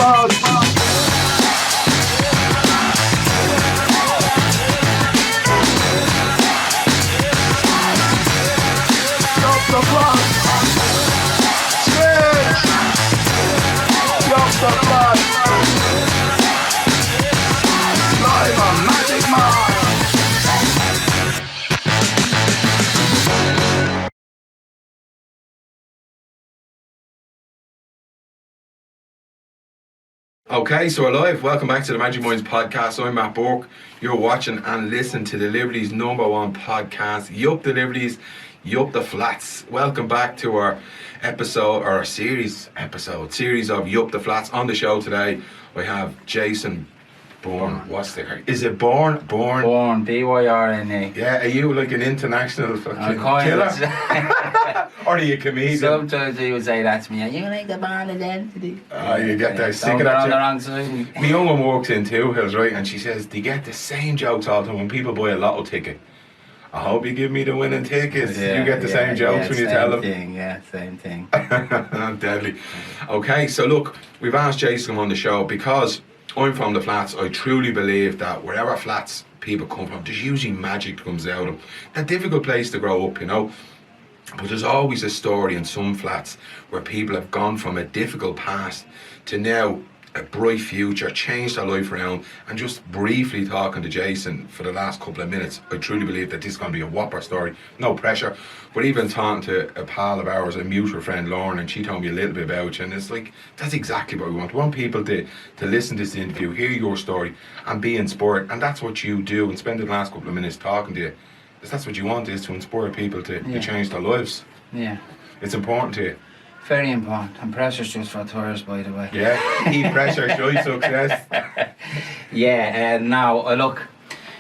blood. Stop the blood. Switch. Stop the blood. Live on Magic Man. Okay, so we're live. Welcome back to the Magic Minds podcast. I'm Matt Burke. You're watching and listening to the Liberties #1 podcast. Yup the Liberties, yup the Flats. Welcome back to our episode, or our series of Yup the Flats. On the show today, we have Jason Byrne. What's the... Is it Byrne? Byrne, B-Y-R-N-E. Yeah, are you like an international fucking killer? Or are you a comedian? Sometimes he would say that to me. You like the Byrne identity? Oh, you get that sick Don't of get on the that. wrong side. My young one works in Two Hills, right? And she says, they get the same jokes all the time when people buy a lotto ticket. I hope you give me the winning tickets. You get the same jokes when you tell them. Same thing. Deadly. Okay, so look, we've asked Jason to come on the show because I'm from the flats. I truly believe that wherever flats people come from, there's usually magic that comes out of them. A difficult place to grow up, you know. But there's always a story in some flats where people have gone from a difficult past to now a bright future, changed their life around. And just briefly talking to Jason for the last couple of minutes, I truly believe that this is going to be a whopper story. No pressure. But even talking to a pal of ours, a mutual friend, Lauren, and she told me a little bit about you. And it's like, that's exactly what we want. We want people to listen to this interview, hear your story, and be inspired. And that's what you do. And spending the last couple of minutes talking to you. That's what you want, is to inspire people to change their lives. Yeah. It's important to you. Very important. And pressure's just for tourists, by the way. Yeah, eat pressure, show you success.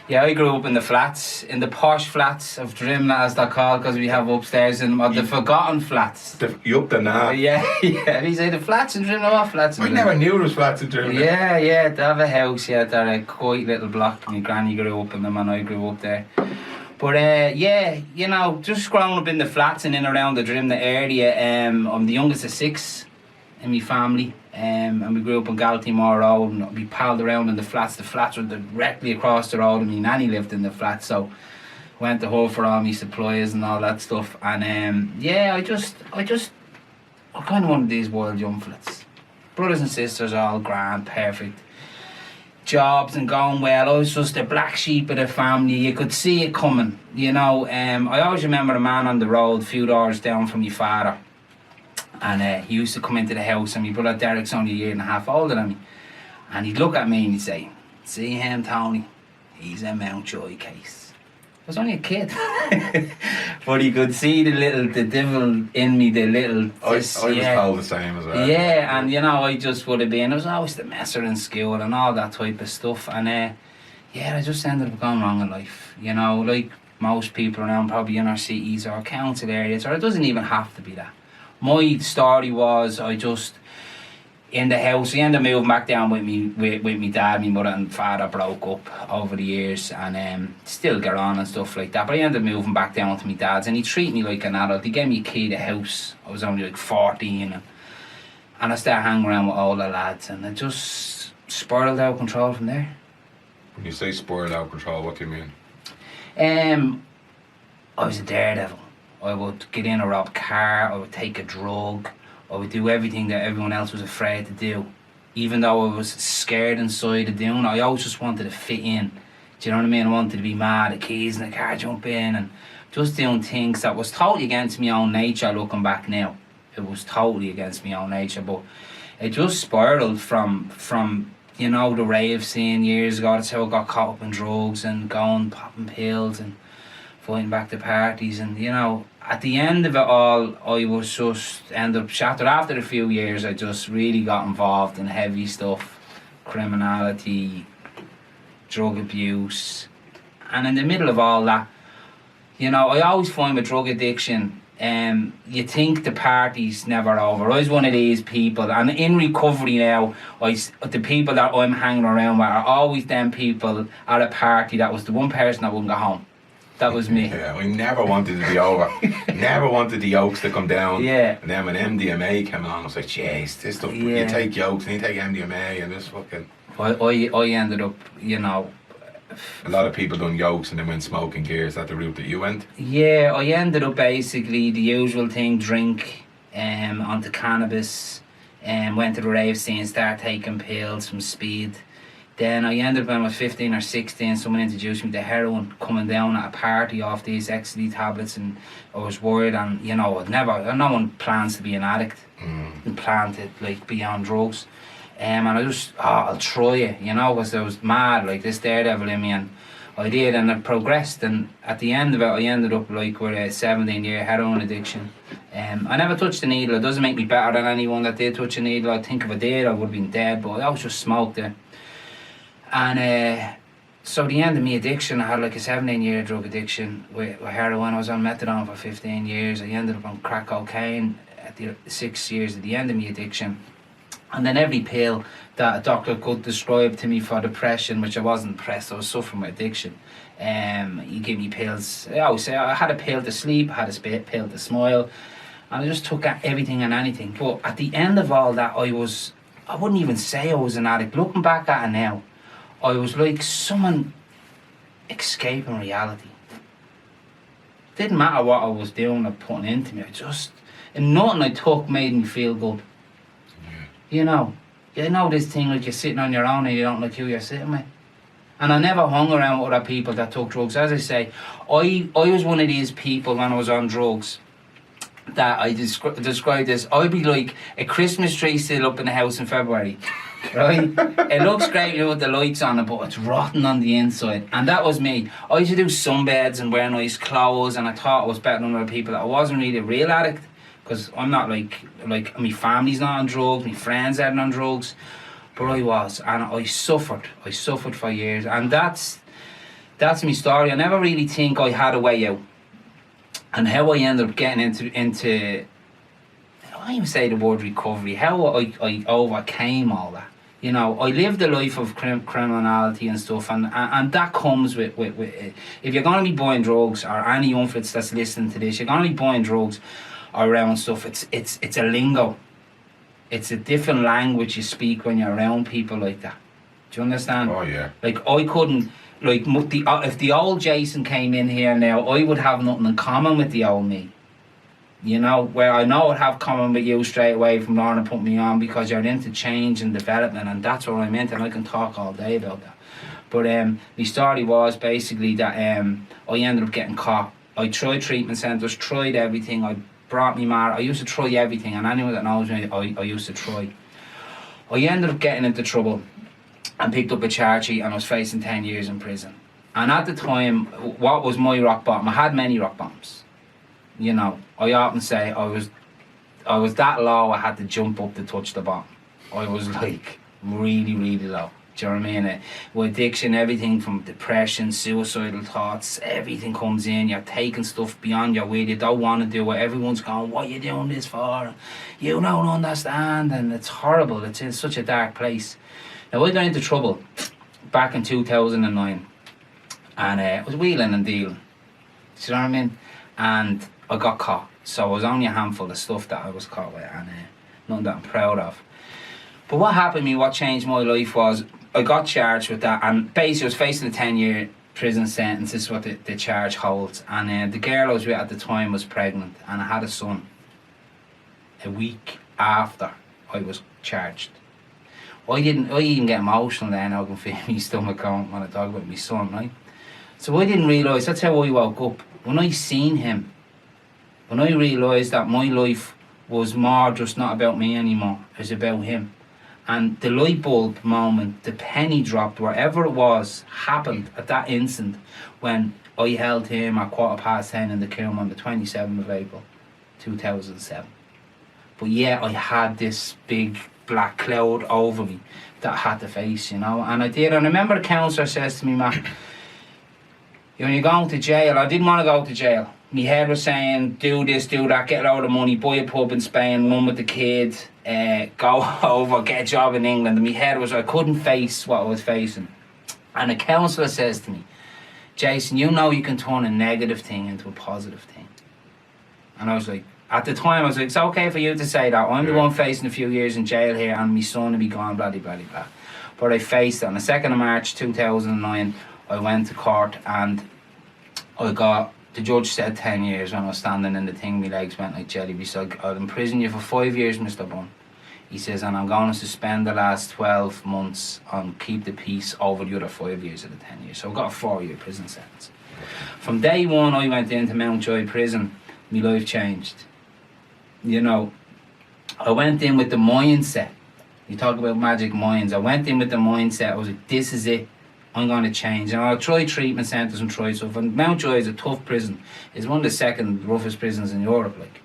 I grew up in the flats, in the posh flats of Drimna, as they're called, because we have upstairs in the forgotten flats. You up the now? Yeah. We say the flats in Drimna, what flats in Drimna? I never knew there was flats in Drimna. Yeah, they have a house, they're a quite little block. My granny grew up in them and I grew up there. But you know, just growing up in the flats and in around the Drimna area, I'm the youngest of 6 in my family, and we grew up on Galtymore Road, and we palled around in the flats. The flats were directly across the road, and my nanny lived in the flats, so went to her for all my supplies and all that stuff. And I'm kind of one of these wild young flats. Brothers and sisters all grand, perfect. Jobs and going well. I was just the black sheep of the family. You could see it coming, you know. I always remember a man on the road a few doors down from my father, and he used to come into the house, and my brother Derek's only a year and a half older than me, and he'd look at me and he'd say, "See him, Tony? He's a Mountjoy case." I was only a kid, but he could see the devil in me, the little. I was told the same as well. Yeah, and you know, I just would have been. I was always the messer in school and all that type of stuff, and I just ended up going wrong in life. You know, like most people around, probably inner cities or council areas, or it doesn't even have to be that. My story was, I just in the house. We ended up moving back down with me dad. My mother and father broke up over the years, and still get on and stuff like that. But I ended up moving back down to my dad's, and he treated me like an adult. He gave me a key to the house. I was only like 14, and I started hanging around with all the lads, and it just spiraled out of control from there. When you say spiraled out of control, what do you mean? I was a daredevil. I would get in and rob a car. I would take a drug. I would do everything that everyone else was afraid to do, even though I was scared inside of doing it. I always just wanted to fit in. Do you know what I mean? I wanted to be mad, the keys in the car, jump in, and just doing things that was totally against my own nature. Looking back now, it was totally against my own nature, but it just spiraled from you know, the rave scene years ago. That's how I got caught up in drugs and going popping pills and fighting back to parties, and you know, at the end of it all, I was just ended up shattered. After a few years, I just really got involved in heavy stuff, criminality, drug abuse, and in the middle of all that, you know, I always find with drug addiction, you think the party's never over. I was one of these people, and in recovery now, the people that I'm hanging around with are always them people at a party that was the one person that wouldn't go home. That was me. Yeah, I never wanted it to be over. Never wanted the yolks to come down. Yeah. And then when MDMA came along, I was like, jeez, this stuff, Yeah. you take yolks and you take MDMA and this fucking... I ended up, you know... A lot of people done yolks and then went smoking gear. Is that the route that you went? Yeah, I ended up basically the usual thing, drink, onto cannabis, and went to the rave scene, started taking pills, some speed. Then I ended up when I was 15 or 16, someone introduced me to heroin, coming down at a party off these ecstasy tablets, and I was worried, and you know, no one plans to be an addict, and plan to like be on drugs. And I just, I'll try it, you know, because I was mad, like this daredevil in me, and I did, and it progressed, and at the end of it, I ended up like with a 17-year heroin addiction. I never touched a needle. It doesn't make me better than anyone that did touch a needle. I think if I did, I would have been dead, but I was just smoked it. And so the end of my addiction, I had like a 17-year drug addiction with heroin. I was on methadone for 15 years. I ended up on crack cocaine at the 6 years at the end of my addiction. And then every pill that a doctor could describe to me for depression, which I wasn't depressed, I was suffering with addiction. He gave me pills. I always say I had a pill to sleep, I had a pill to smile, and I just took everything and anything. But at the end of all that, I wouldn't even say I was an addict. Looking back at it now, I was like someone escaping reality. Didn't matter what I was doing or putting into me. And nothing I took made me feel good. You know this thing like you're sitting on your own and you don't like who you're sitting with. And I never hung around with other people that took drugs. As I say, I was one of these people when I was on drugs that I described as, I'd be like a Christmas tree still up in the house in February. Right? It looks great with the lights on it, but it's rotten on the inside. And that was me. I used to do sunbeds and wear nice clothes, and I thought I was better than other people. I wasn't really a real addict, because I'm not like my family's not on drugs, my friends aren't on drugs, but I was, and I suffered for years, and that's my story. I never really think I had a way out, and how I ended up getting into I don't even say the word recovery, how I overcame all that. You know, I lived a life of criminality and stuff, and that comes with if you're going to be buying drugs, or any unfits that's listening to this, you're going to be buying drugs around stuff, it's a lingo. It's a different language you speak when you're around people like that. Do you understand? Oh yeah. Like I couldn't, like if the old Jason came in here now, I would have nothing in common with the old me. You know, where I know I'd have common with you straight away from Lorna put me on, because you're into change and development, and that's what I'm into, and I can talk all day about that. But my story was basically that I ended up getting caught. I tried treatment centres, tried everything. I brought me mad. I used to try everything, and anyone that knows me, I used to try. I ended up getting into trouble and picked up a charge sheet, and I was facing 10 years in prison. And at the time, what was my rock bottom? I had many rock bottoms. You know, I often say I was that low I had to jump up to touch the bottom. I was like really, really low. Do you know what I mean? With addiction, everything from depression, suicidal thoughts, everything comes in. You're taking stuff beyond your will. You don't want to do it. Everyone's going, what are you doing this for? You don't understand. And it's horrible. It's in such a dark place. Now, I got into trouble back in 2009. And I was wheeling and dealing. Do you know what I mean? And I got caught. So it was only a handful of stuff that I was caught with, and nothing that I'm proud of. But what happened to me, what changed my life was, I got charged with that, and basically I was facing a 10-year prison sentence. This is what the charge holds. And the girl I was with at the time was pregnant, and I had a son a week after I was charged. I even get emotional then. I can feel my stomach going when I talk about my son, right? So I didn't realise, that's how I woke up. When I seen him, when I realised that my life was more just not about me anymore, it was about him. And the light bulb moment, the penny dropped, wherever it was, happened at that instant when I held him at 10:15 in the Coombe on the 27th of April, 2007. But yeah, I had this big black cloud over me that I had to face, you know, and I did. And I remember the counsellor says to me, Matt, when you're going to jail, I didn't want to go to jail. My head was saying, do this, do that, get a load of money, buy a pub in Spain, run with the kid, go over, get a job in England. And my head was, I couldn't face what I was facing. And the counsellor says to me, Jason, you know you can turn a negative thing into a positive thing. And I was like, at the time, I was like, it's okay for you to say that. I'm the one facing a few years in jail here, and my son will be gone, blah, blah, blah, blah. But I faced it. On the 2nd of March 2009, I went to court, and the judge said 10 years when I was standing in the thing, my legs went like jelly. He said, I'll imprison you for 5 years, Mr. Byrne. He says, and I'm going to suspend the last 12 months and keep the peace over the other 5 years of the 10 years. So I got a 4-year prison sentence. From day one, I went into Mountjoy prison. My life changed. You know, I went in with the mindset. You talk about magic minds. I went in with the mindset. I was like, this is it. I'm going to change. And I'll try treatment centres and try stuff. And Mountjoy is a tough prison. It's one of the second roughest prisons in Europe. Like,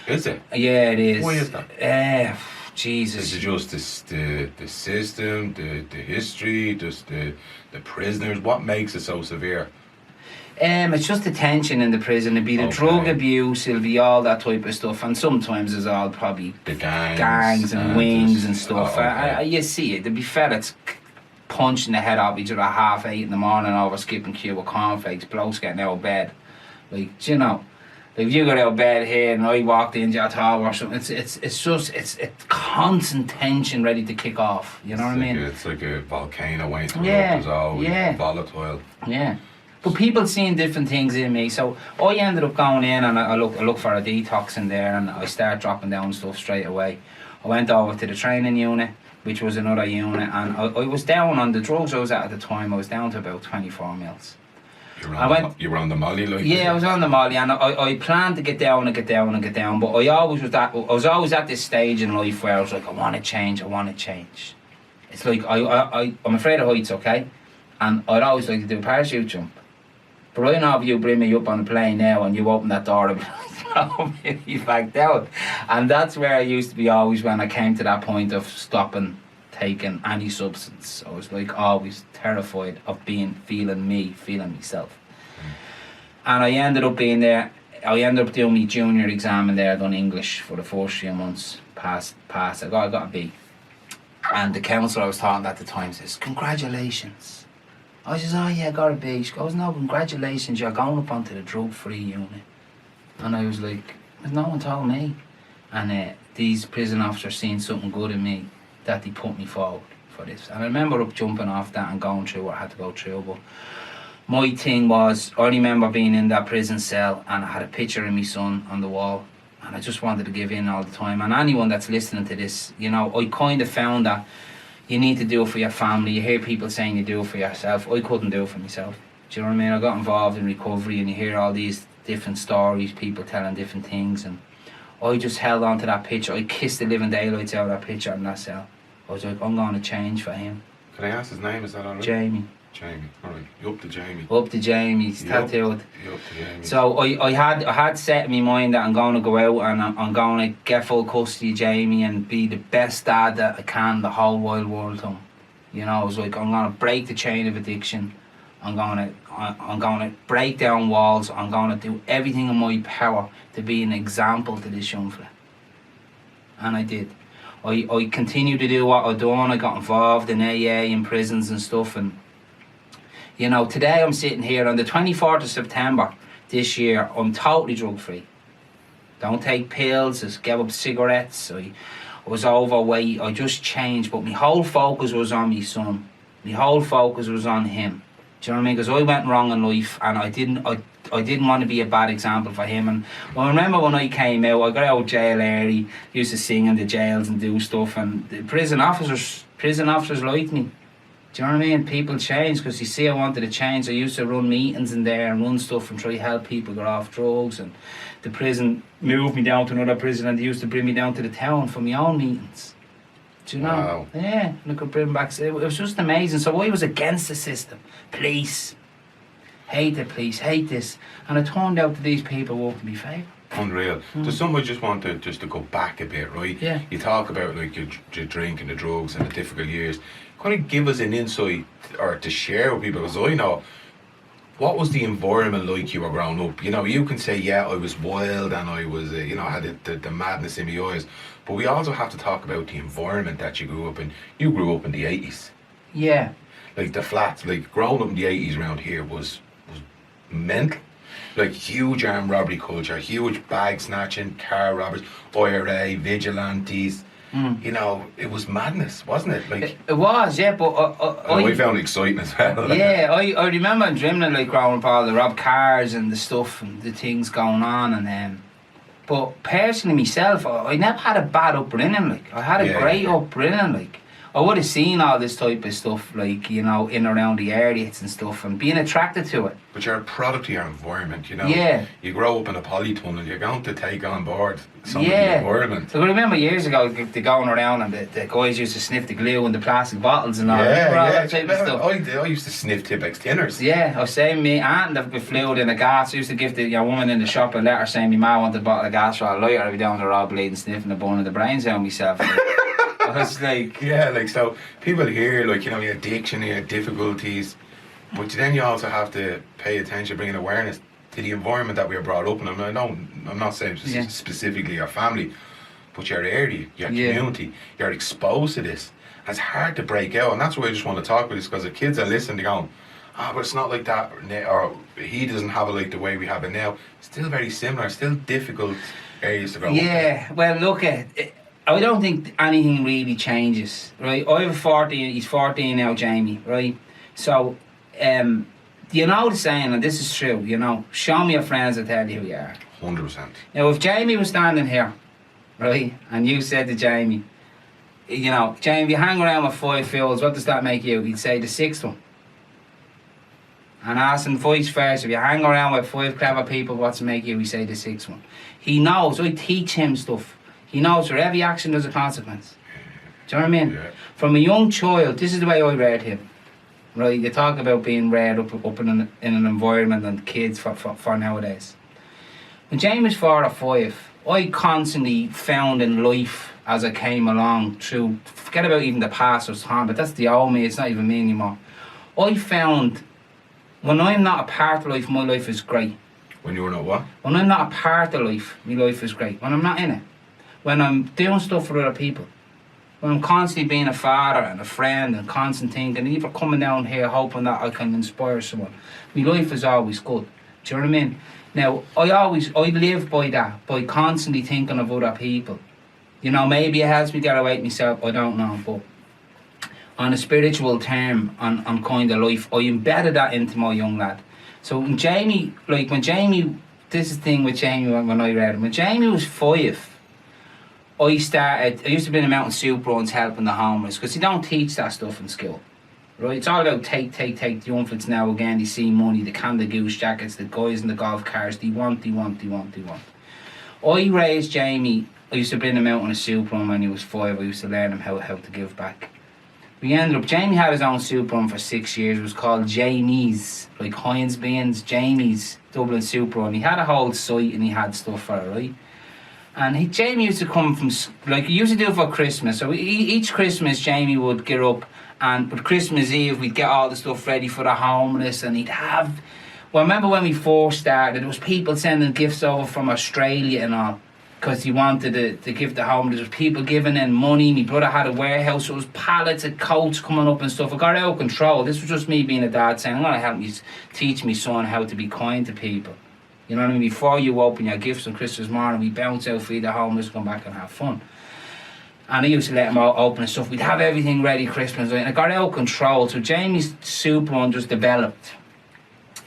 is it? Yeah, it is. Why is that? Jesus. Is it just the system, the history, just the prisoners? What makes it so severe? It's just the tension in the prison. It'll be the drug abuse, it'll be all that type of stuff, and sometimes it's all probably the gangs and wings and stuff. Okay. You see it. There'll be fellas punching the head off each other at 8:30 in the morning over skipping queue with cornflakes, blokes getting out of bed. Like, you know, if you got out of bed here and I walked into your tower or something, it's constant tension ready to kick off. You know what I mean? It's like a volcano waiting to erupt. It's always volatile. Yeah. But people seeing different things in me, so I ended up going in and I look for a detox in there, and I start dropping down stuff straight away. I went over to the training unit, which was another unit, and I was down on the drugs I was at the time. I was down to about 24 mils. You were on the molly, like? Yeah, I was on the molly, and I planned to get down, but I was always at this stage in life where I was like, I want to change. It's like I'm afraid of heights, okay, and I'd always like to do a parachute jump. But right now, if you bring me up on a plane now and you open that door, I'll be backed out. And that's where I used to be always when I came to that point of stopping taking any substance. I was like always terrified of feeling myself. And I ended up being there. I ended up doing my junior exam in there. I done English for the first 3 months. Passed. I got a B. And the counsellor I was talking at the time says, congratulations. I says, oh yeah, I got a B. She goes, no, congratulations, you're going up onto the drug-free unit. And I was like, no one told me. And these prison officers seen something good in me that they put me forward for this. And I remember up jumping off that and going through what I had to go through. But my thing was, I remember being in that prison cell and I had a picture of my son on the wall. And I just wanted to give in all the time. And anyone that's listening to this, you know, I kind of found that you need to do it for your family. You hear people saying you do it for yourself. I couldn't do it for myself. Do you know what I mean? I got involved in recovery and you hear all these different stories, people telling different things, and I just held on to that picture. I kissed the living daylights out of that picture in that cell. I was like, I'm going to change for him. Can I ask his name? Is that alright? Jamie. Alright. You up to Jamie? Up to Jamie. He's tattooed. You up to Jamie. So I had set in my mind that I'm going to go out and I'm going to get full custody of Jamie and be the best dad that I can the whole wide world to him. You know, I was like, I'm going to break the chain of addiction. I'm going to break down walls. I'm going to do everything in my power to be an example to this young fella. And I did. I continued to do what I'd done. I got involved in AA in prisons and stuff, and you know, today I'm sitting here on the 24th of September this year. I'm totally drug free. Don't take pills, just give up cigarettes. I was overweight. I just changed, but my whole focus was on my son. My whole focus was on him. Do you know what I mean? Because I went wrong in life, and I didn't want to be a bad example for him. And I remember when I came out, I got out of jail early. Used to sing in the jails and do stuff, and the prison officers liked me. Do you know what I mean? People change because you see I wanted to change. I used to run meetings in there and run stuff and try to help people get off drugs, and the prison moved me down to another prison and they used to bring me down to the town for my own meetings. Do you know? Wow. Yeah, and I could bring back. It was just amazing. So I was against the system. Police. Hate the police, hate this. And it turned out that these people worked in my favour. Unreal. There's something I just want to go back a bit, right? Yeah. You talk about like your drink and the drugs and the difficult years. Kind of give us an insight or to share with people, because I know, what was the environment like you were growing up? You know, you can say, yeah, I was wild and I was, you know, had the madness in my eyes. But we also have to talk about the environment that you grew up in. You grew up in the 80s. Yeah. Like the flats, like growing up in the 80s around here was mental. Like huge armed robbery culture, huge bag snatching, car robbers, IRA, vigilantes. You know, it was madness, wasn't it? Like It was, yeah, but we found it exciting as well. yeah, I remember dreaming like growing up all the rob cars and the stuff and the things going on and but personally myself, I never had a bad upbringing. Like I had a Yeah, great yeah. upbringing. Like I would have seen all this type of stuff, like in and around the areas and stuff, and being attracted to it. But you're a product of your environment, you know. Yeah. You grow up in a polytunnel, you're going to take on board some of the Yeah. environment. So I remember years ago, they going around and the guys used to sniff the glue and the plastic bottles and all, remember all that type of stuff. I used to sniff Tipex tinners. Yeah, I was saying me aunt that fluid in the gas. I used to give the woman in the shop a letter saying me ma wanted a bottle of gas for a lighter. I'd be down the road bleeding, sniffing the bone of the brains out of myself. I was like, Yeah, like so people hear like, you know, your addiction, your difficulties, but then you also have to pay attention, bringing awareness to the environment that we are brought up in. I mean, I'm not saying Yeah. specifically your family, but your area, your Yeah. community, you're exposed to this. It's hard to break out, and that's why I just want to talk about this, because the kids are listening, they're going, but it's not like that, or he doesn't have it like the way we have it now. Still very similar, still difficult areas to grow up in. yeah, well, look at I don't think anything really changes, right? I have a 14, he's 14 now, Jamie, right? So, you know the saying, and this is true, you know, show me your friends, I'll tell you who you are. 100%. Now, if Jamie was standing here, right, and you said to Jamie, you know, Jamie, if you hang around with 5 fools, what does that make you? He'd say the 6th one. And asking vice versa, if you hang around with 5 clever people, what's it make you? He'd say the 6th one. He knows, I teach him stuff. He knows for every action there's a consequence. Do you know what I mean? Yeah. From a young child, this is the way I read him. Right, you talk about being reared up in an environment and kids for nowadays. When Jamie was 4 or 5, I constantly found in life as I came along through, forget about even the past or time, but that's the old me, it's not even me anymore. I found when I'm not a part of life, my life is great. When you were not what? When I'm not a part of life, my life is great. When I'm not in it, when I'm doing stuff for other people, when I'm constantly being a father and a friend and constant thinking, even coming down here hoping that I can inspire someone, my life is always good. Do you know what I mean? Now, I live by that, by constantly thinking of other people. You know, maybe it helps me get away myself, I don't know, but on a spiritual term, on kind of life, I embedded that into my young lad. So when Jamie, this is the thing with Jamie when I read him, when Jamie was 5, I used to be in the mountain soup runs helping the homeless, because you don't teach that stuff in school. Right, it's all about take. The young fits now again, they see money, the Canada Goose jackets, the guys in the golf cars, they want. I raised Jamie, I used to bring him out on a soup run when he was 5, I used to learn him how to give back. We ended up, Jamie had his own soup run for 6 years, it was called Jamie's, like Heinz Beans, Jamie's Dublin soup run. He had a whole site and he had stuff for it, right? And Jamie used to come from, like he used to do it for Christmas, so each Christmas Jamie would get up, and with Christmas Eve we'd get all the stuff ready for the homeless, and he'd have, well, I remember when we first started, there was people sending gifts over from Australia and all, because he wanted to give the homeless. There was people giving in money. My brother had a warehouse, so it was pallets of coats coming up and stuff. It got out of control. This was just me being a dad saying, I'm going to help you teach my son how to be kind to people. You know what I mean? Before you open your gifts on Christmas morning, we bounce out, feed the homeless, come back and have fun. And I used to let him open and stuff. We'd have everything ready Christmas, and it got out of control. So Jamie's soup run just developed,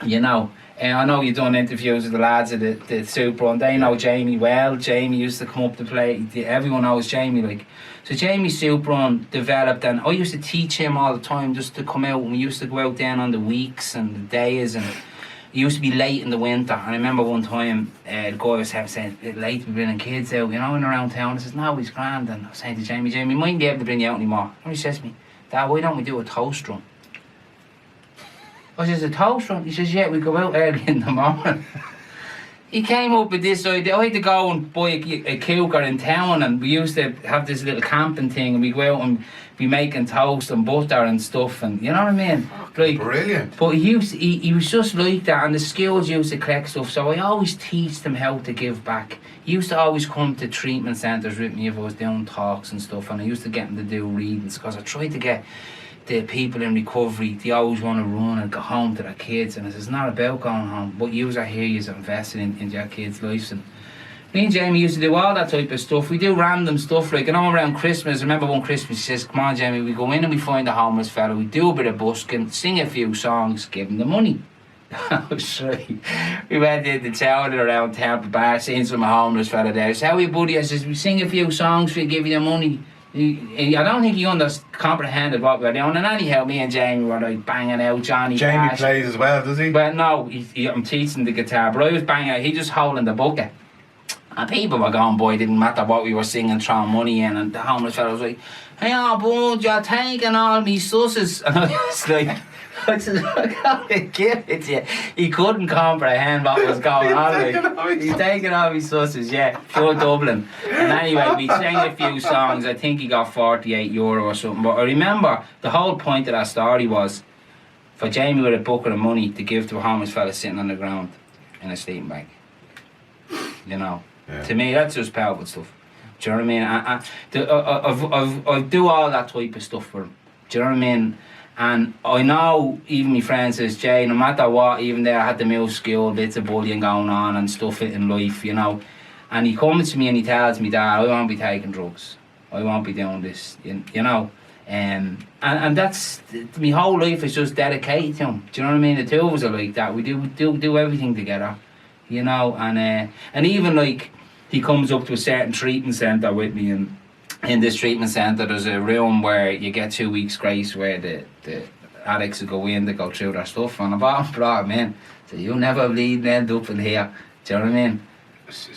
you know. And I know you've done interviews with the lads at the soup run. They know Jamie well. Jamie used to come up to play. Everyone knows Jamie, like. So Jamie's soup run developed, and I used to teach him all the time just to come out. And we used to go out then on the weeks and the days, and it used to be late in the winter. And I remember one time the guy was saying, it's late to be bringing kids out, you know, in around town. I says, no, he's grand. And I was saying to Jamie, we mightn't be able to bring you out anymore. And he says to me, Dad, why don't we do a toast run? I says, a toast run? He says, yeah, we go out early in the morning. He came up with this idea. I had to go and buy a cooker in town, and we used to have this little camping thing, and we go out and be making toast and butter and stuff, and you know what I mean? Like, brilliant. But he was just like that, and the schools used to collect stuff, so I always teach them how to give back. He used to always come to treatment centres with me if I was doing talks and stuff, and I used to get him to do readings, because I tried to get the people in recovery, they always want to run and go home to their kids, and it's not about going home, but you are here, you're investing in your kids' lives. And me and Jamie used to do all that type of stuff. We do random stuff, like, around Christmas. I remember one Christmas, he says, come on, Jamie, we go in and we find a homeless fella, we do a bit of busking, sing a few songs, give him the money. I was right. We went into town around Tampa Bar, seeing some homeless fella there. I said, how are you, buddy? I says, we sing a few songs, we give you the money. I don't think he comprehended what we were doing, and anyhow, me and Jamie were like banging out Johnny Jamie Cash. plays as well, does he? Well, no, I'm teaching the guitar, but I was banging out, he just holding the bucket. And people were going, boy, it didn't matter what we were singing, throwing money in, and the homeless fella was like, hey, oh, bud, you're taking all me susses. And I was like, I said, I can't give it to you. He couldn't comprehend what was going on. Like, he's taking all his susses, yeah, pure Dublin. And anyway, we sang a few songs. I think he got €48 or something. But I remember the whole point of that story was for Jamie with a bucket of money to give to a homeless fella sitting on the ground in a sleeping bag. You know, to me, that's just powerful stuff. Do you know what I mean? I do all that type of stuff for him. Do you know what I mean? And I know even my friend says, Jay, no matter what, even there I had to move school, bits of bullying going on and stuff in life, you know. And he comes to me and he tells me, Dad, I won't be taking drugs. I won't be doing this, you know. And that's, my whole life is just dedicated to him. Do you know what I mean? The two of us are like that. We do everything together, you know. And even like, he comes up to a certain treatment centre with me, and in this treatment centre there's a room where you get 2 weeks grace where the addicts will go in, they go through their stuff, and I brought him in. So you'll never bleed and end up in here. Do you know what I mean?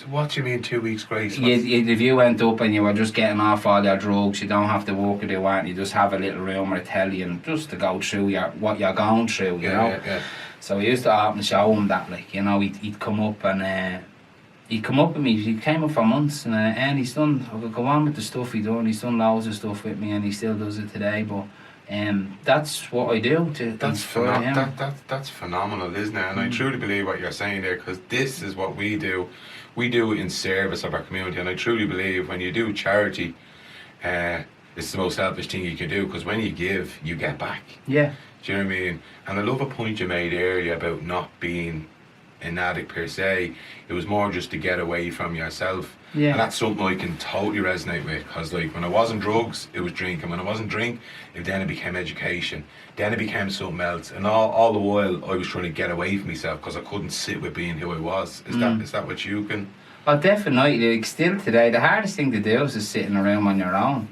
What do you mean 2 weeks grace? If you went up and you were just getting off all your drugs, you don't have to walk or do what, you just have a little room or a telly and just to go through what you're going through, you know? Yeah. So we used to often show him that, like, you know, he'd come up and he'd come up with me. He came up for months, and he's done. I could go on with the stuff he done. He's done loads of stuff with me, and he still does it today. But that's what I do to inspire him. That's phenomenal, isn't it? And I truly believe what you're saying there, because this is what we do. We do it in service of our community, and I truly believe when you do charity, it's the most selfish thing you can do, because when you give, you get back. Yeah. Do you know what I mean? And I love a point you made earlier about not being an addict per se. It was more just to get away from yourself. Yeah. And that's something I can totally resonate with, because like when I wasn't drugs, it was drinking. When I wasn't drink, then it became education. Then it became something else. And all the while I was trying to get away from myself because I couldn't sit with being who I was. Is that what you can? Oh, definitely. Like, still today, the hardest thing to do is just sitting around on your own.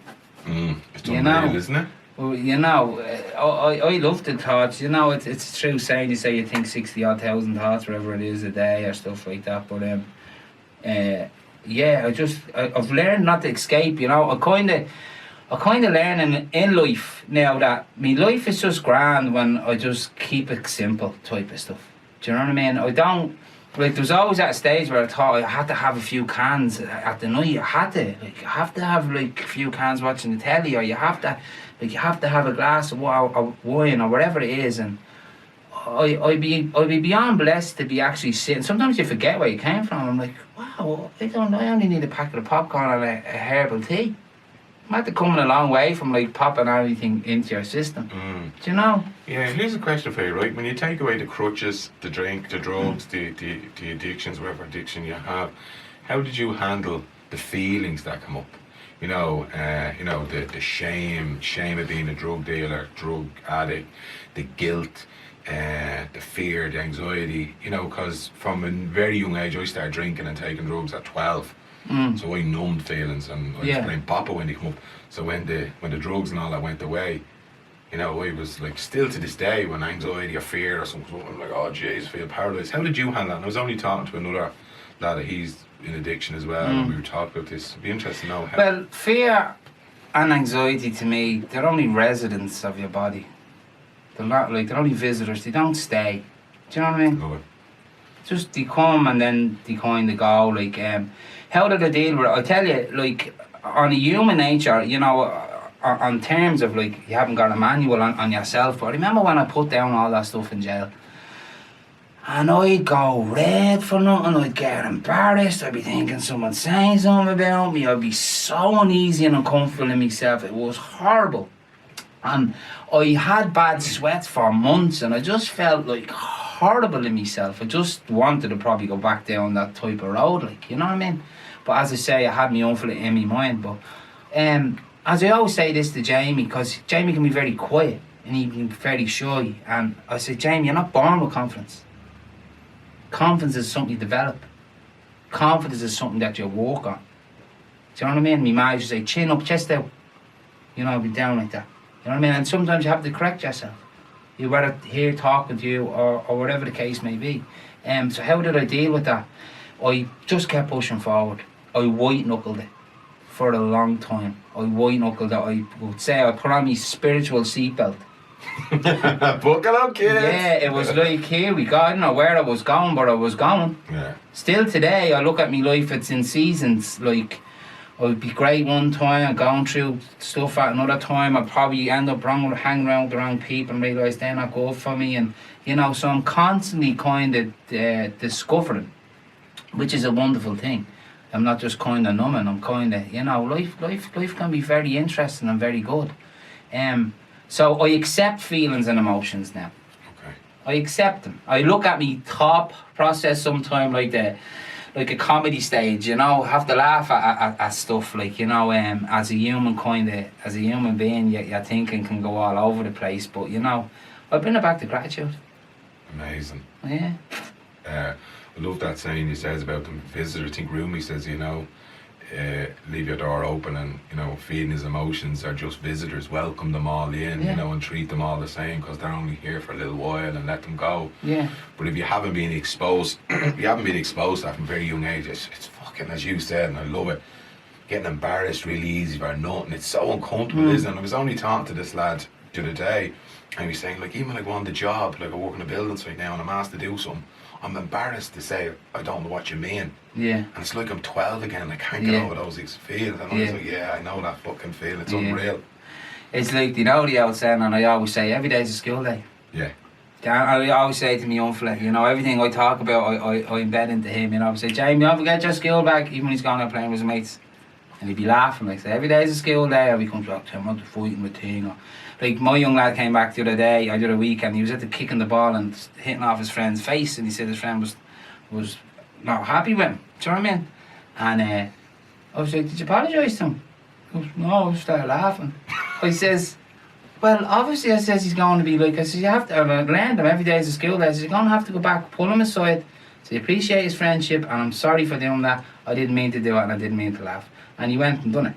It's unreal, isn't it? Well, you know, I love the thoughts. You know, it's true saying, you say you think 60,000 thoughts, whatever it is, a day or stuff like that. But yeah, I've learned not to escape. You know, I kind of learning in life now that my life is just grand when I just keep it simple type of stuff. Do you know what I mean? I don't. Like, there was always at a stage where I thought I had to have a few cans at the night. I have to have like a few cans watching the telly, or you have to have a glass of wine or whatever it is. And I'd be beyond blessed to be actually sitting. Sometimes you forget where you came from. I'm like, wow, I only need a packet of popcorn and a herbal tea. I'm after coming a long way from like popping everything into your system. Do you know? Yeah, here's a question for you, right? When you take away the crutches, the drink, the drugs, the addictions, whatever addiction you have, how did you handle the feelings that come up? You know, the shame of being a drug dealer, drug addict, the guilt, the fear, the anxiety. You know, because from a very young age, I started drinking and taking drugs at 12. So I numbed feelings, and I was playing Papa when they come up. So when the drugs and all that went away, you know, I was like, still to this day, when anxiety or fear or something, I'm like, oh jeez, I feel paralysed. How did you handle that? And I was only talking to another lad that he's in addiction as well, and we were talking about this. It'd be interesting to know how. Well, fear and anxiety, to me, they're only residents of your body. They're not like, they're only visitors. They don't stay. Do you know what I mean? Love it. Just they come and then they kind of go. Like, how did I deal with it? I tell you, like, on a human nature, you know, on terms of like, you haven't got a manual on yourself. But I remember when I put down all that stuff in jail, and I'd go red for nothing, I'd get embarrassed, I'd be thinking someone's saying something about me, I'd be so uneasy and uncomfortable in myself. It was horrible. And I had bad sweats for months, and I just felt like horrible in myself. I just wanted to probably go back down that type of road, like, you know what I mean? But as I say, I had my own for it in my mind. But as I always say this to Jamie, because Jamie can be very quiet and he can be very shy. And I said, Jamie, you're not born with confidence. Confidence is something you develop. Confidence is something that you work on. Do you know what I mean? My mom used to say, chin up, chest out. You know, I'll be down like that. You know what I mean? And sometimes you have to correct yourself. You whether here talking to you or whatever the case may be. So how did I deal with that? I just kept pushing forward. I white knuckled it for a long time. I white knuckled it. I would say I put on my spiritual seatbelt. Buckle up, kids. Yeah, it was like, here we go. I don't know where I was going, but I was going. Yeah. Still today, I look at my life, it's in seasons. Like, I'd be great one time, I'm going through stuff at another time. I'd probably end up hanging around with the wrong people and realise they're not good for me. And, you know, so I'm constantly kind of discovering, which is a wonderful thing. I'm not just kind of numbing, I'm kind of, you know, life can be very interesting and very good. So I accept feelings and emotions now. Okay. I accept them. I look at me thought process sometime like a comedy stage, you know, have to laugh at stuff, like, you know, as a human being, your thinking can go all over the place, but, you know, I bring it back to gratitude. Amazing. Yeah. I love that saying he says about the visitor. I think Rumi says, you know, leave your door open and, you know, feeling his emotions are just visitors. Welcome them all in, Yeah. you know, and treat them all the same because they're only here for a little while and let them go. Yeah. But if you haven't been exposed, if you haven't been exposed to that from a very young age, it's fucking, as you said, and I love it, getting embarrassed really easy for nothing. It's so uncomfortable, isn't it? I was only talking to this lad the other day, and he was saying, like, even when I go on the job, like I work in a building site now and I'm asked to do something, I'm embarrassed to say I don't know what you mean. Yeah. And it's like I'm 12 again. I can't get over those feelings. And I was like, yeah, I know that fucking feeling. It's unreal. It's like, you know, the old saying, and I always say, every day's a school day. Yeah. I always say to me young fella, you know, everything I talk about, I embed into him. You know, I say, Jamie, don't forget your school bag, even when he's gone out playing with his mates. And he'd be laughing, like, say, every day's a school day, or he comes back to him, I'm not fighting with thing. Or, like, my young lad came back the other day, I did a weekend, he was at the kicking the ball and hitting off his friend's face, and he said his friend was not happy with him. Do you know what I mean? And I was like, did you apologise to him? He goes, no, I started laughing. I says, well, obviously, I says he's going to be like, I says, you have to, I learned him every day as a school day. I says, you're going to have to go back, pull him aside, say, appreciate his friendship, and I'm sorry for doing that. I didn't mean to do it, and I didn't mean to laugh. And he went and done it.